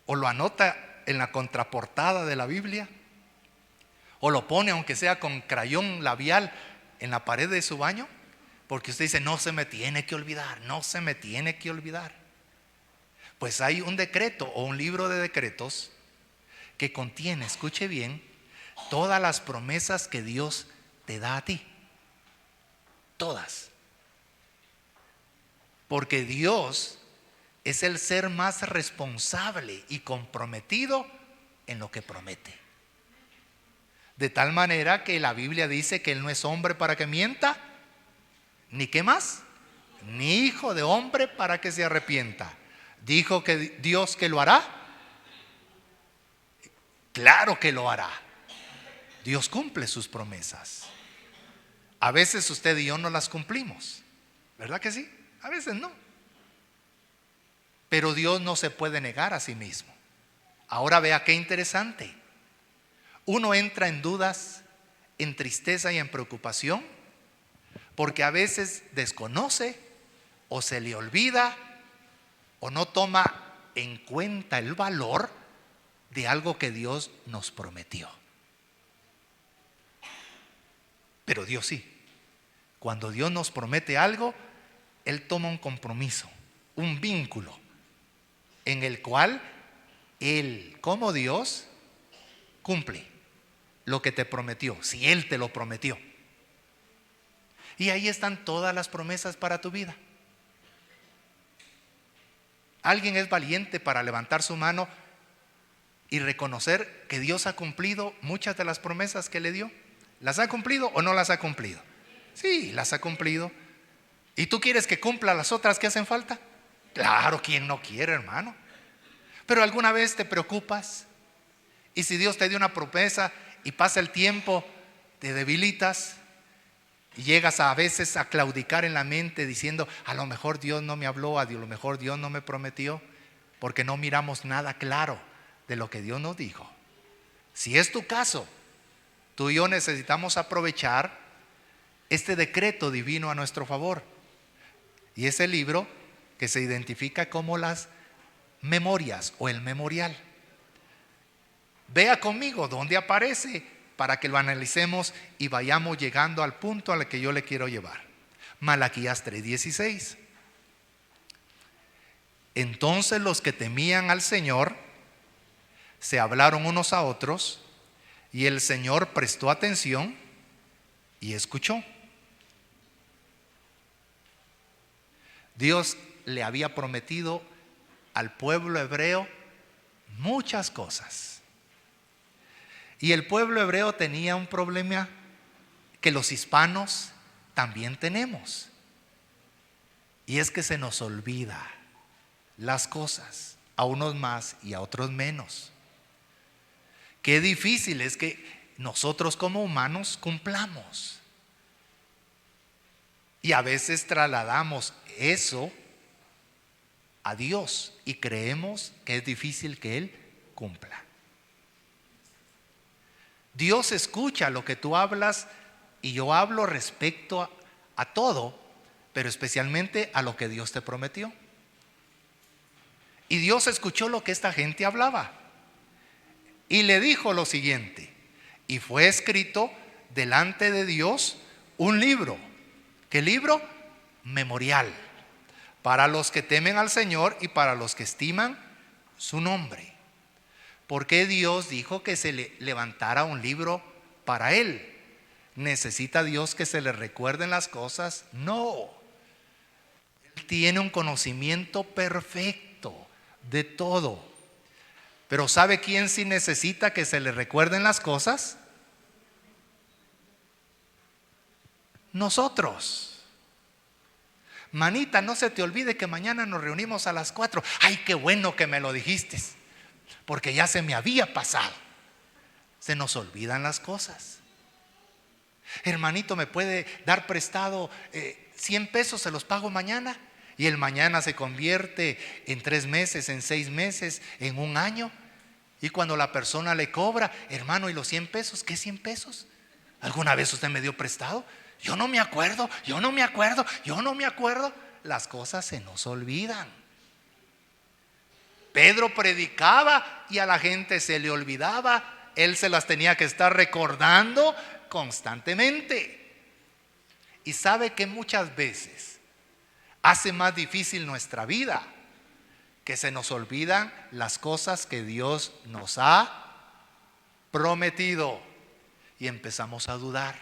[SPEAKER 2] ¿O lo anota en la contraportada de la Biblia? ¿O lo pone, aunque sea con crayón labial, en la pared de su baño? Porque usted dice, no se me tiene que olvidar, no se me tiene que olvidar. Pues hay un decreto o un libro de decretos que contiene, escuche bien, todas las promesas que Dios te da a ti. Todas. Porque Dios es el ser más responsable y comprometido en lo que promete. De tal manera que la Biblia dice que Él no es hombre para que mienta, ni qué más, ni hijo de hombre para que se arrepienta. Dijo que Dios que lo hará. Claro que lo hará. Dios cumple sus promesas. A veces usted y yo no las cumplimos, ¿verdad que sí? A veces no. Pero Dios no se puede negar a sí mismo. Ahora vea qué interesante. Uno entra en dudas, en tristeza y en preocupación, porque a veces desconoce o se le olvida o no toma en cuenta el valor de algo que Dios nos prometió. Pero Dios sí. Cuando Dios nos promete algo, Él toma un compromiso, un vínculo, en el cual Él, como Dios, cumple lo que te prometió, si Él te lo prometió. Y ahí están todas las promesas para tu vida. ¿Alguien es valiente para levantar su mano y reconocer que Dios ha cumplido muchas de las promesas que le dio? ¿Las ha cumplido o no las ha cumplido? Sí, las ha cumplido. ¿Y tú quieres que cumpla las otras que hacen falta? Claro, ¿quién no quiere, hermano? Pero alguna vez te preocupas, y si Dios te dio una promesa y pasa el tiempo, te debilitas y llegas a veces a claudicar en la mente diciendo, a lo mejor Dios no me habló, a lo mejor Dios no me prometió, porque no miramos nada claro de lo que Dios nos dijo. Si es tu caso, tú y yo necesitamos aprovechar este decreto divino a nuestro favor. Y ese libro que se identifica como las memorias o el memorial. Vea conmigo dónde aparece para que lo analicemos y vayamos llegando al punto al que yo le quiero llevar. Malaquías 3:16. Entonces los que temían al Señor se hablaron unos a otros, y el Señor prestó atención y escuchó. Dios le había prometido al pueblo hebreo muchas cosas. Y el pueblo hebreo tenía un problema que los hispanos también tenemos. Y es que se nos olvida las cosas, a unos más y a otros menos. Qué difícil es que nosotros como humanos cumplamos. Y a veces trasladamos eso a Dios y creemos que es difícil que Él cumpla. Dios escucha lo que tú hablas y yo hablo respecto a todo, pero especialmente a lo que Dios te prometió. Y Dios escuchó lo que esta gente hablaba y le dijo lo siguiente: y fue escrito delante de Dios un libro. ¿Qué libro? Memorial, para los que temen al Señor y para los que estiman su nombre. ¿Por qué Dios dijo que se le levantara un libro para Él? ¿Necesita Dios que se le recuerden las cosas? No. Él tiene un conocimiento perfecto de todo. Pero ¿sabe quién sí necesita que se le recuerden las cosas? Nosotros. Manita, no se te olvide que mañana nos reunimos a las 4. Ay, qué bueno que me lo dijiste, porque ya se me había pasado. Se nos olvidan las cosas. Hermanito, ¿me puede dar prestado 100 pesos? Se los pago mañana. Y el mañana se convierte en 3 meses, en 6 meses, en un año. Y cuando la persona le cobra, hermano, ¿y los 100 pesos? ¿Qué 100 pesos? ¿Alguna vez usted me dio prestado? Yo no me acuerdo. Las cosas se nos olvidan. Pedro predicaba y a la gente se le olvidaba. Él se las tenía que estar recordando constantemente. Y sabe que muchas veces hace más difícil nuestra vida, que se nos olvidan las cosas que Dios nos ha prometido. Y empezamos a dudar,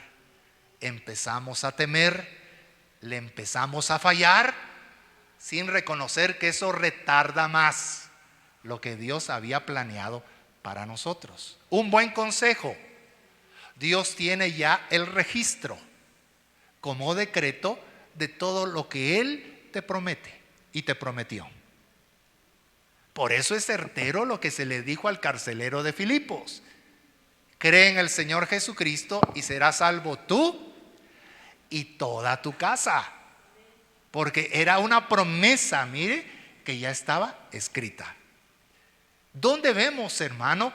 [SPEAKER 2] empezamos a temer, le empezamos a fallar, sin reconocer que eso retarda más lo que Dios había planeado para nosotros. Un buen consejo: Dios tiene ya el registro como decreto de todo lo que Él te promete y te prometió. Por eso es certero lo que se le dijo al carcelero de Filipos: cree en el Señor Jesucristo y serás salvo tú y toda tu casa. Porque era una promesa, mire, que ya estaba escrita. ¿Dónde vemos, hermano,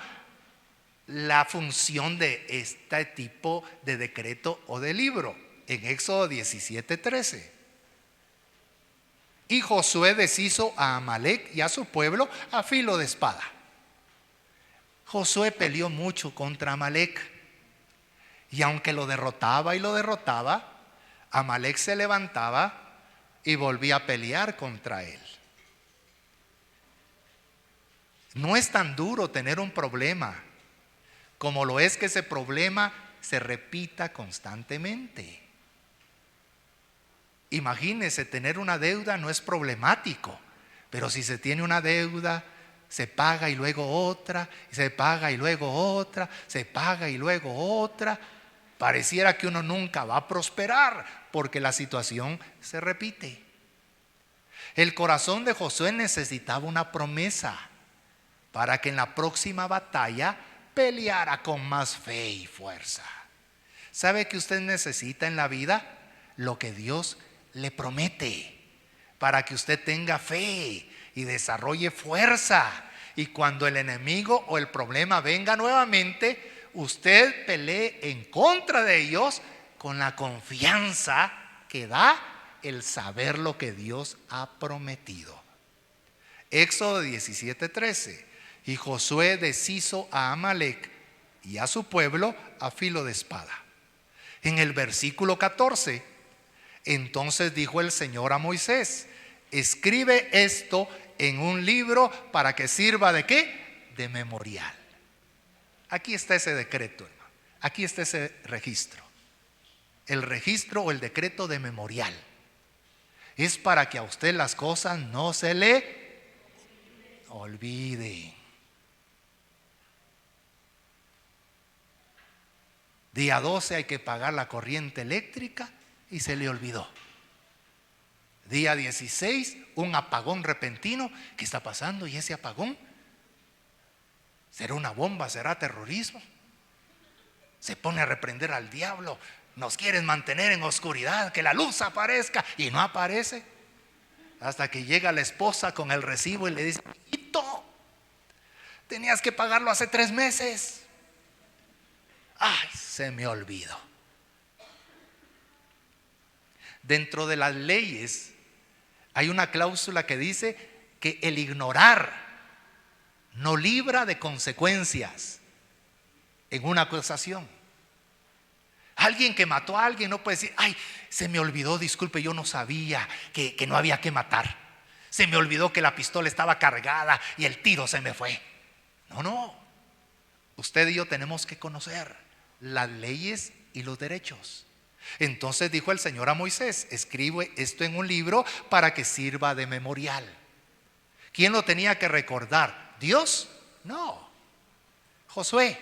[SPEAKER 2] la función de este tipo de decreto o de libro? En Éxodo 17:13. Y Josué deshizo a Amalec y a su pueblo a filo de espada. Josué peleó mucho contra Amalec. Y aunque lo derrotaba, Amalec se levantaba y volvía a pelear contra él. No es tan duro tener un problema como lo es que ese problema se repita constantemente. Imagínese, tener una deuda no es problemático, pero si se tiene una deuda, se paga y luego otra, se paga y luego otra, se paga y luego otra, pareciera que uno nunca va a prosperar porque la situación se repite. El corazón de Josué necesitaba una promesa para que en la próxima batalla peleara con más fe y fuerza. ¿Sabe que usted necesita en la vida? Lo que Dios le promete, para que usted tenga fe y desarrolle fuerza, y cuando el enemigo o el problema venga nuevamente, usted pelee en contra de ellos con la confianza que da el saber lo que Dios ha prometido. Éxodo 17:13. Y Josué deshizo a Amalec y a su pueblo a filo de espada. En el versículo 14, entonces dijo el Señor a Moisés: escribe esto en un libro para que sirva ¿de qué? De memorial. Aquí está ese decreto, hermano. Aquí está ese registro. El registro o el decreto de memorial es para que a usted las cosas no se le olviden. Día 12 hay que pagar la corriente eléctrica y se le olvidó. Día 16, un apagón repentino. ¿Qué está pasando? ¿Y ese apagón? ¿Será una bomba? ¿Será terrorismo? Se pone a reprender al diablo. Nos quieren mantener en oscuridad, que la luz aparezca, y no aparece. Hasta que llega la esposa con el recibo y le dice: hijito, tenías que pagarlo hace 3 meses. Ay, se me olvidó. Dentro de las leyes hay una cláusula que dice que el ignorar no libra de consecuencias en una acusación. Alguien que mató a alguien no puede decir: ay, se me olvidó, disculpe, yo no sabía que no había que matar. Se me olvidó que la pistola estaba cargada y el tiro se me fue. No. Usted y yo tenemos que conocer las leyes y los derechos. Entonces dijo el Señor a Moisés: escribe esto en un libro para que sirva de memorial. ¿Quién lo tenía que recordar? ¿Dios? No. Josué.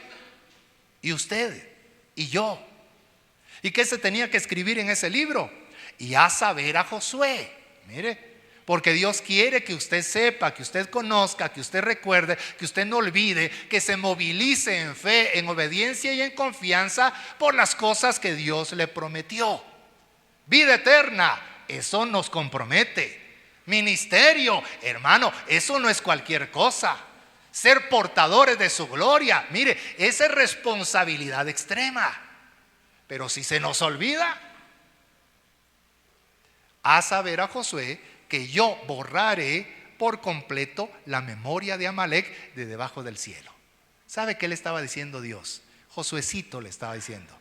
[SPEAKER 2] Y usted y yo. ¿Y qué se tenía que escribir en ese libro? Y a saber a Josué. Mire, porque Dios quiere que usted sepa, que usted conozca, que usted recuerde, que usted no olvide, que se movilice en fe, en obediencia y en confianza por las cosas que Dios le prometió. Vida eterna, eso nos compromete. Ministerio, hermano, eso no es cualquier cosa. Ser portadores de su gloria, mire, esa es responsabilidad extrema. Pero si se nos olvida, haz saber a Josué que yo borraré por completo la memoria de Amalek de debajo del cielo. ¿Sabe qué le estaba diciendo Dios? Josuecito le estaba diciendo: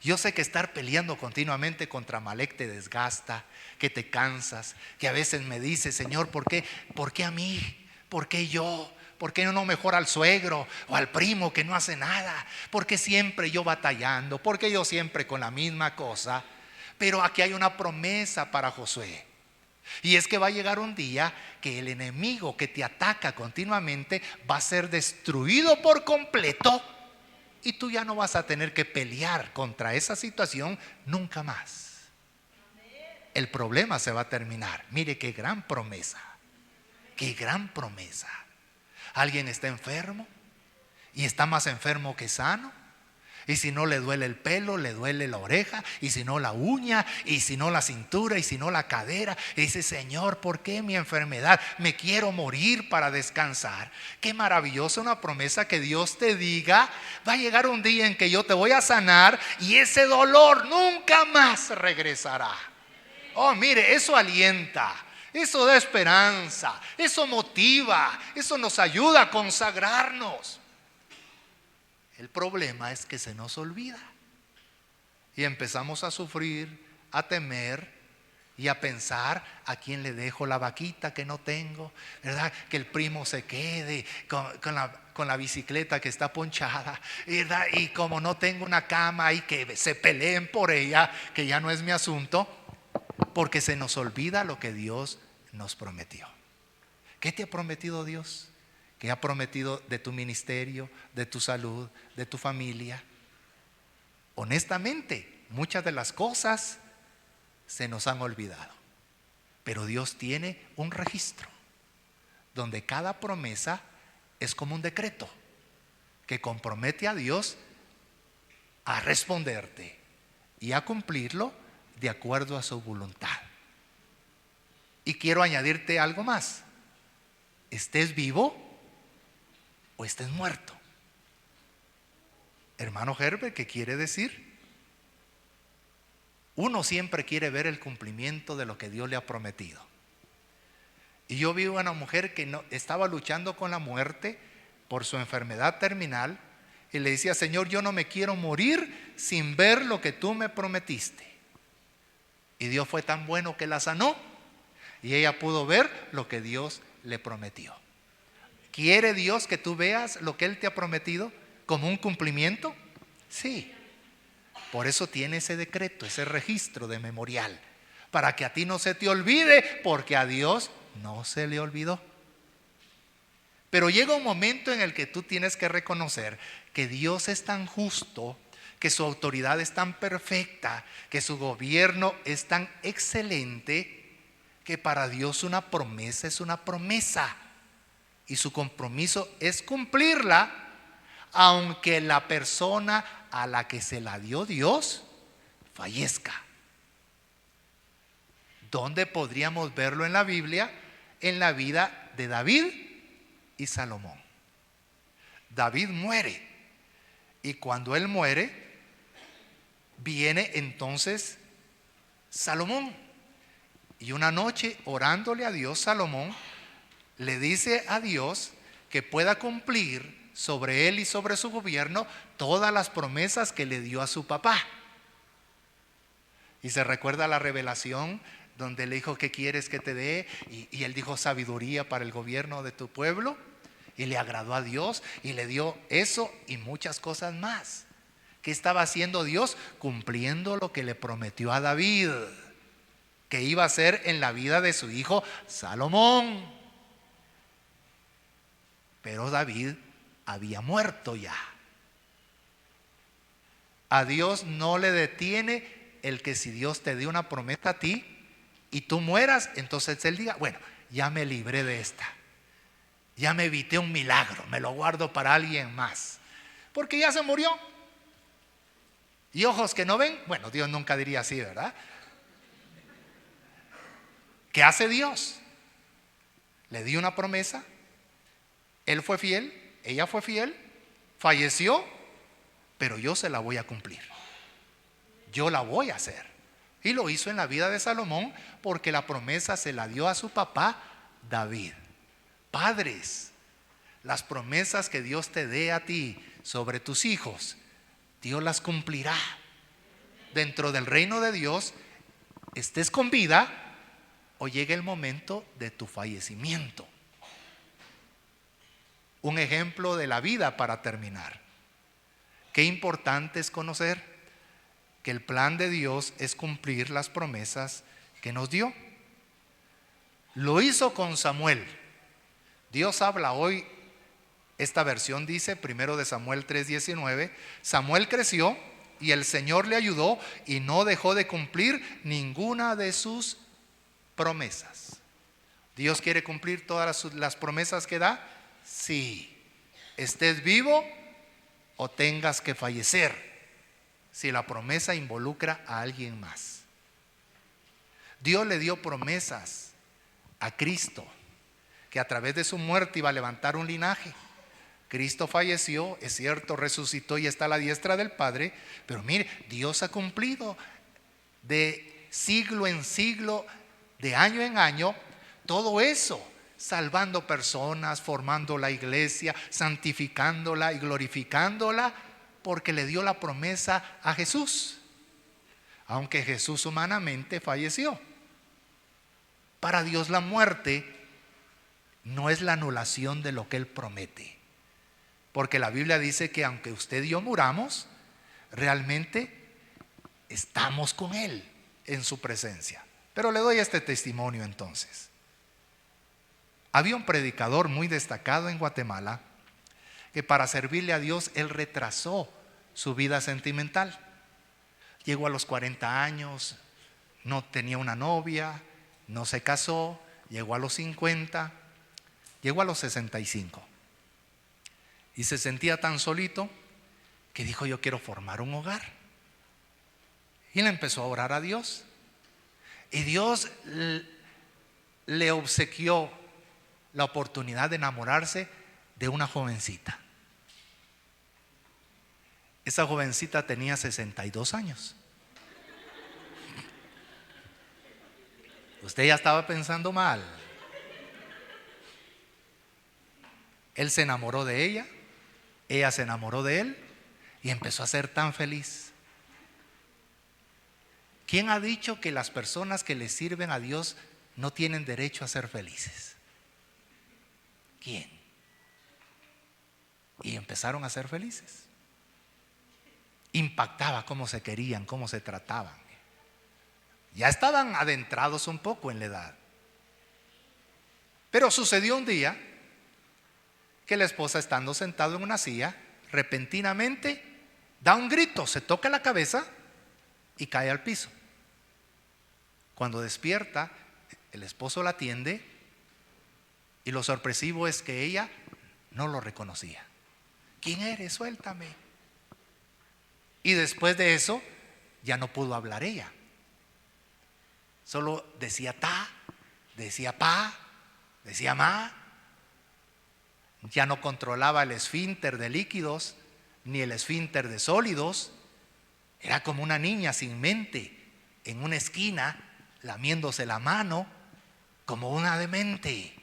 [SPEAKER 2] yo sé que estar peleando continuamente contra Amalek te desgasta, que te cansas, que a veces me dices: Señor, ¿por qué a mí? ¿Por qué yo? ¿Por qué no mejor al suegro o al primo que no hace nada? ¿Por qué siempre yo batallando? ¿Por qué yo siempre con la misma cosa? Pero aquí hay una promesa para Josué. Y es que va a llegar un día que el enemigo que te ataca continuamente va a ser destruido por completo. Y tú ya no vas a tener que pelear contra esa situación nunca más. El problema se va a terminar. Mire qué gran promesa. Qué gran promesa. Alguien está enfermo y está más enfermo que sano. Y si no le duele el pelo, le duele la oreja. Y si no la uña, y si no la cintura, y si no la cadera. Y dice: Señor, ¿por qué mi enfermedad? Me quiero morir para descansar. Qué maravillosa una promesa que Dios te diga: va a llegar un día en que yo te voy a sanar y ese dolor nunca más regresará. Oh, mire, eso alienta. Eso da esperanza, eso motiva, eso nos ayuda a consagrarnos. El problema es que se nos olvida y empezamos a sufrir, a temer y a pensar: ¿a quién le dejo la vaquita que no tengo? ¿Verdad? Que el primo se quede con la bicicleta que está ponchada, ¿verdad? Y como no tengo una cama, y que se peleen por ella, que ya no es mi asunto. Porque se nos olvida lo que Dios nos prometió. ¿Qué te ha prometido Dios? ¿Qué ha prometido de tu ministerio, de tu salud, de tu familia? Honestamente, muchas de las cosas se nos han olvidado. Pero Dios tiene un registro donde cada promesa es como un decreto que compromete a Dios a responderte y a cumplirlo de acuerdo a su voluntad. Y quiero añadirte algo más: estés vivo o estés muerto. Hermano Herbert, ¿qué quiere decir? Uno siempre quiere ver el cumplimiento de lo que Dios le ha prometido. Y yo vi a una mujer que estaba luchando con la muerte por su enfermedad terminal y le decía: Señor, yo no me quiero morir sin ver lo que tú me prometiste. Y Dios fue tan bueno que la sanó y ella pudo ver lo que Dios le prometió. ¿Quiere Dios que tú veas lo que Él te ha prometido como un cumplimiento? Sí. Por eso tiene ese decreto, ese registro de memorial, para que a ti no se te olvide, porque a Dios no se le olvidó. Pero llega un momento en el que tú tienes que reconocer que Dios es tan justo, que su autoridad es tan perfecta, que su gobierno es tan excelente, que para Dios una promesa es una promesa y su compromiso es cumplirla, aunque la persona a la que se la dio Dios fallezca. ¿Dónde podríamos verlo en la Biblia? En la vida de David y Salomón. David muere, y cuando él muere, viene entonces Salomón. Y una noche, orándole a Dios, Salomón le dice a Dios que pueda cumplir sobre él y sobre su gobierno todas las promesas que le dio a su papá. Y se recuerda la revelación donde le dijo: ¿qué quieres que te dé? Y él dijo: sabiduría para el gobierno de tu pueblo. Y le agradó a Dios y le dio eso y muchas cosas más. ¿Qué estaba haciendo Dios? Cumpliendo lo que le prometió a David que iba a hacer en la vida de su hijo Salomón. Pero David había muerto ya. A Dios no le detiene el que si Dios te dio una promesa a ti y tú mueras, entonces Él diga: bueno, ya me libré de esta, ya me evité un milagro, me lo guardo para alguien más, porque ya se murió. Y ojos que no ven, bueno, Dios nunca diría así, ¿verdad? ¿Qué hace Dios? Le dio una promesa, él fue fiel, ella fue fiel, falleció, pero yo se la voy a cumplir. Yo la voy a hacer. Y lo hizo en la vida de Salomón porque la promesa se la dio a su papá David. Padres, las promesas que Dios te dé a ti sobre tus hijos, Dios las cumplirá. Dentro del reino de Dios, estés con vida o llegue el momento de tu fallecimiento. Un ejemplo de la vida para terminar. Qué importante es conocer que el plan de Dios es cumplir las promesas que nos dio. Lo hizo con Samuel. Dios habla hoy, esta versión dice, 1 Samuel 3:19, Samuel creció y el Señor le ayudó y no dejó de cumplir ninguna de sus promesas. ¿Dios quiere cumplir todas las promesas que da? Sí. Estés vivo o tengas que fallecer, si la promesa involucra a alguien más. Dios le dio promesas a Cristo, que a través de su muerte iba a levantar un linaje. Cristo falleció, es cierto, resucitó y está a la diestra del Padre, pero mire, Dios ha cumplido de siglo en siglo, de año en año, todo eso, salvando personas, formando la iglesia, santificándola y glorificándola, porque le dio la promesa a Jesús, aunque Jesús humanamente falleció. Para Dios la muerte no es la anulación de lo que Él promete, porque la Biblia dice que aunque usted y yo muramos, realmente estamos con Él en su presencia. Pero le doy este testimonio entonces. Había un predicador muy destacado en Guatemala que para servirle a Dios él retrasó su vida sentimental. Llegó a los 40 años, no tenía una novia, no se casó, llegó a los 50, llegó a los 65 y se sentía tan solito que dijo: yo quiero formar un hogar. Y le empezó a orar a Dios y Dios le obsequió la oportunidad de enamorarse de una jovencita. Esa jovencita tenía 62 años. Usted ya estaba pensando mal. Él se enamoró de ella se enamoró de él y empezó a ser tan feliz. ¿Quién ha dicho que las personas que le sirven a Dios no tienen derecho a ser felices? ¿Quién? Y empezaron a ser felices. Impactaba cómo se querían, cómo se trataban. Ya estaban adentrados un poco en la edad. Pero sucedió un día que la esposa, estando sentado en una silla, repentinamente da un grito, se toca la cabeza y cae al piso. Cuando despierta, el esposo la atiende y lo sorpresivo es que ella no lo reconocía. ¿Quién eres? Suéltame. Y después de eso ya no pudo hablar ella. Solo decía ta, decía pa, decía ma. Ya no controlaba el esfínter de líquidos ni el esfínter de sólidos. Era como una niña sin mente en una esquina lamiéndose la mano como una demente.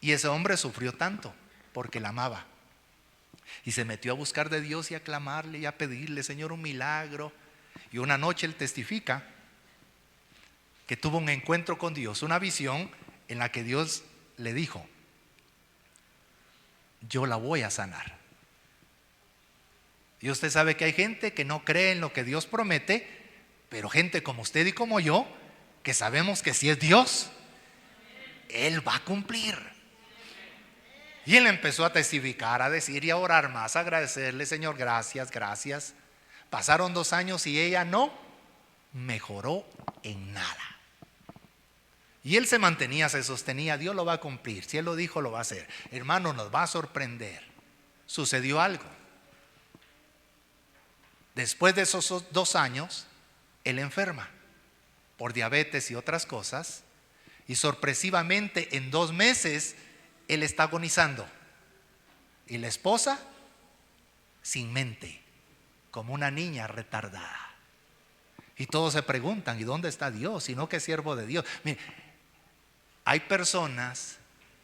[SPEAKER 2] Y ese hombre sufrió tanto porque la amaba. Y se metió a buscar de Dios y a clamarle y a pedirle: Señor, un milagro. Y una noche él testifica que tuvo un encuentro con Dios, una visión en la que Dios le dijo: yo la voy a sanar. Y usted sabe que hay gente que no cree en lo que Dios promete, pero gente como usted y como yo, que sabemos que si es Dios, Él va a cumplir. Y él empezó a testificar, a decir y a orar más, a agradecerle: Señor, gracias, gracias. Pasaron 2 años y ella no mejoró en nada. Y él se mantenía, se sostenía: Dios lo va a cumplir, si Él lo dijo, lo va a hacer. Hermano, nos va a sorprender. Sucedió algo. Después de esos 2 años, él enferma por diabetes y otras cosas, Y sorpresivamente en 2 meses él está agonizando. Y la esposa sin mente, como una niña retardada. Y todos se preguntan, ¿y dónde está Dios? Si no, que es siervo de Dios. Mire, hay personas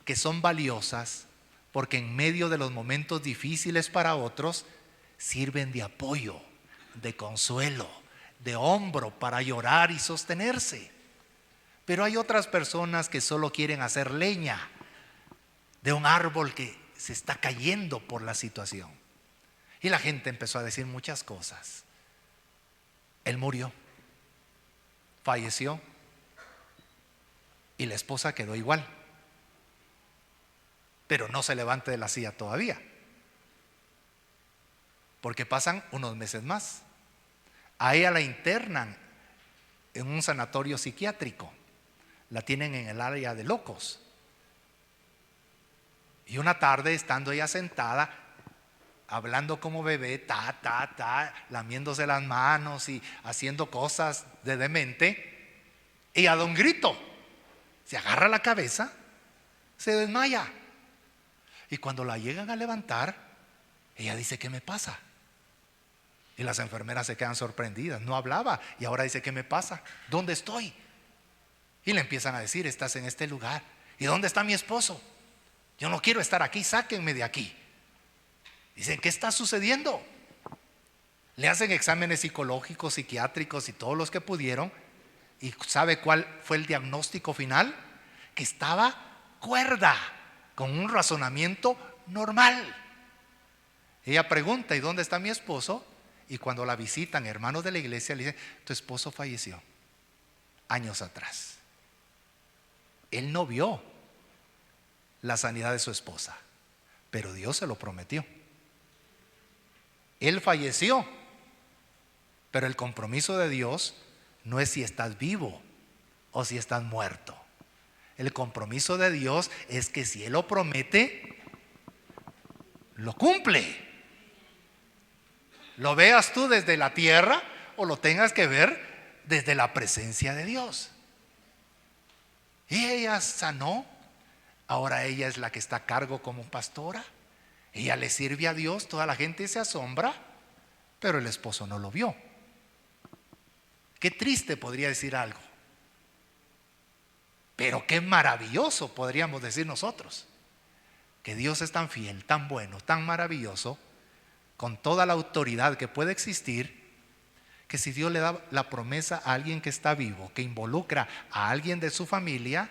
[SPEAKER 2] que son valiosas porque en medio de los momentos difíciles para otros sirven de apoyo, de consuelo, de hombro para llorar y sostenerse. Pero hay otras personas que solo quieren hacer leña de un árbol que se está cayendo por la situación. Y la gente empezó a decir muchas cosas. Él murió, falleció, y la esposa quedó igual. Pero no se levante de la silla todavía, porque pasan unos meses más. A ella la internan en un sanatorio psiquiátrico, la tienen en el área de locos. Y una tarde, estando ella sentada, hablando como bebé, lamiéndose las manos y haciendo cosas de demente, ella da un grito, se agarra la cabeza, se desmaya. Y cuando la llegan a levantar, ella dice: ¿qué me pasa? Y las enfermeras se quedan sorprendidas. No hablaba y ahora dice: ¿qué me pasa? ¿Dónde estoy? Y le empiezan a decir: estás en este lugar. ¿Y dónde está mi esposo? Yo no quiero estar aquí, sáquenme de aquí. Dicen: ¿qué está sucediendo? Le hacen exámenes psicológicos, psiquiátricos y todos los que pudieron. ¿Y sabe cuál fue el diagnóstico final? Que estaba cuerda, con un razonamiento normal. Ella pregunta: ¿y dónde está mi esposo? Y cuando la visitan hermanos de la iglesia, le dicen: tu esposo falleció años atrás. Él no vio la sanidad de su esposa, pero Dios se lo prometió. Él falleció, pero el compromiso de Dios no es si estás vivo o si estás muerto. El compromiso de Dios es que si Él lo promete, lo cumple. Lo veas tú desde la tierra o lo tengas que ver desde la presencia de Dios. Y ella sanó. Ahora ella es la que está a cargo como pastora. Ella le sirve a Dios. Toda la gente se asombra, pero el esposo no lo vio. Qué triste, podría decir algo, pero qué maravilloso, podríamos decir nosotros, que Dios es tan fiel, tan bueno, tan maravilloso, con toda la autoridad que puede existir, que si Dios le da la promesa a alguien que está vivo, que involucra a alguien de su familia,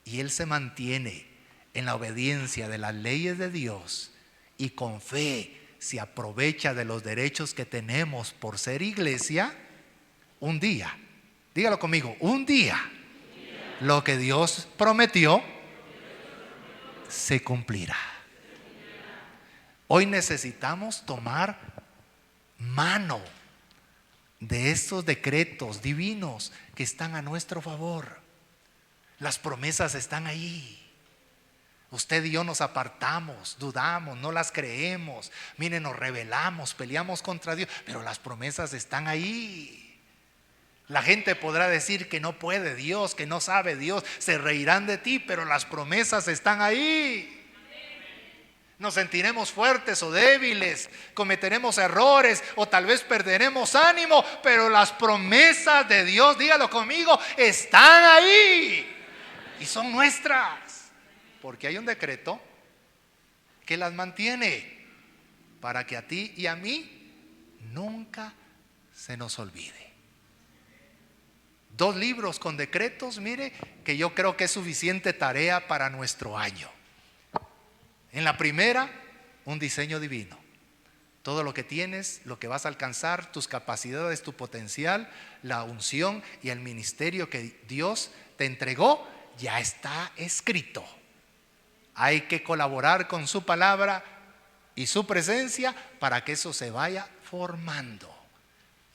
[SPEAKER 2] y él se mantiene en la obediencia de las leyes de Dios y con fe se aprovecha de los derechos que tenemos por ser iglesia, un día, dígalo conmigo, un día, lo que Dios prometió se cumplirá. Hoy necesitamos tomar mano de estos decretos divinos que están a nuestro favor. Las promesas están ahí. Usted y yo nos apartamos, dudamos, no las creemos. Miren, nos rebelamos, peleamos contra Dios, pero las promesas están ahí. La gente podrá decir que no puede Dios, que no sabe Dios, se reirán de ti, pero las promesas están ahí. Nos sentiremos fuertes o débiles, cometeremos errores o tal vez perderemos ánimo, pero las promesas de Dios, dígalo conmigo, están ahí y son nuestras, porque hay un decreto que las mantiene para que a ti y a mí nunca se nos olvide. 2 libros con decretos, mire, que yo creo que es suficiente tarea para nuestro año. En la primera, un diseño divino. Todo lo que tienes, lo que vas a alcanzar, tus capacidades, tu potencial, la unción y el ministerio que Dios te entregó, ya está escrito. Hay que colaborar con su palabra y su presencia para que eso se vaya formando.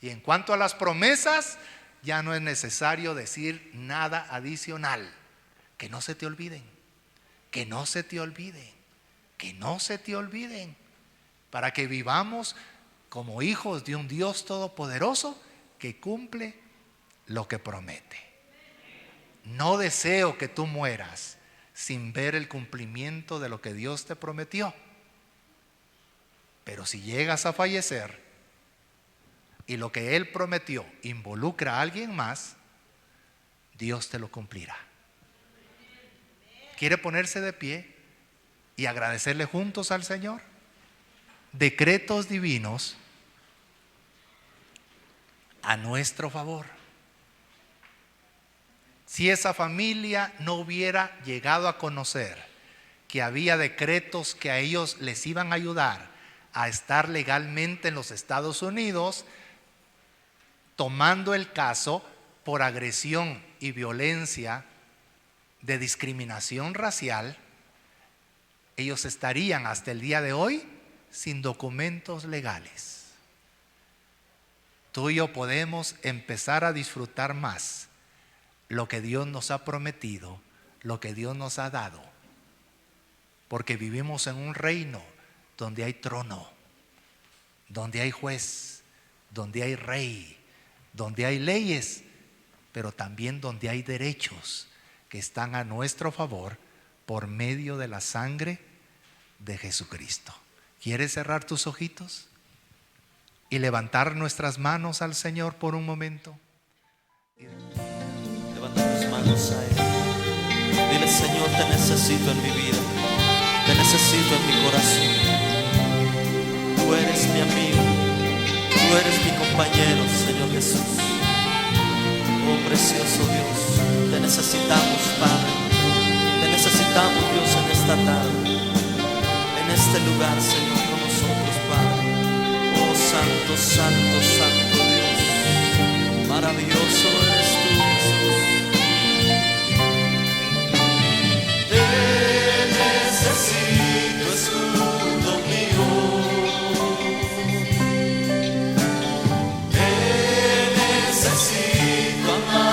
[SPEAKER 2] Y en cuanto a las promesas, ya no es necesario decir nada adicional. Que no se te olviden, que no se te olviden, que no se te olviden, para que vivamos como hijos de un Dios todopoderoso que cumple lo que promete. no deseo que tú mueras sin ver el cumplimiento de lo que Dios te prometió. Pero si llegas a fallecer y lo que Él prometió involucra a alguien más, Dios te lo cumplirá. ¿Quiere ponerse de pie y agradecerle juntos al Señor? Decretos divinos a nuestro favor. Si esa familia no hubiera llegado a conocer que había decretos que a ellos les iban a ayudar a estar legalmente en los Estados Unidos, tomando el caso por agresión y violencia de discriminación racial, ellos estarían hasta el día de hoy sin documentos legales. Tú y yo podemos empezar a disfrutar más lo que Dios nos ha prometido, lo que Dios nos ha dado, porque vivimos en un reino donde hay trono, donde hay juez, donde hay rey, donde hay leyes, pero también donde hay derechos que están a nuestro favor por medio de la sangre de Jesucristo. ¿Quieres cerrar tus ojitos y levantar nuestras manos al Señor por un momento?
[SPEAKER 1] Levanta tus manos a Él. Dile: Señor, te necesito en mi vida, te necesito en mi corazón. Tú eres mi amigo, tú eres mi compañero, Señor Jesús. Oh precioso Dios, te necesitamos, Padre. Te necesitamos, Dios, en esta tarde, en este lugar, Señor, con nosotros, Padre. Oh santo, santo, santo Dios, maravilloso eres tú, Jesús. Te necesito, escudo mío. Te necesito, amado.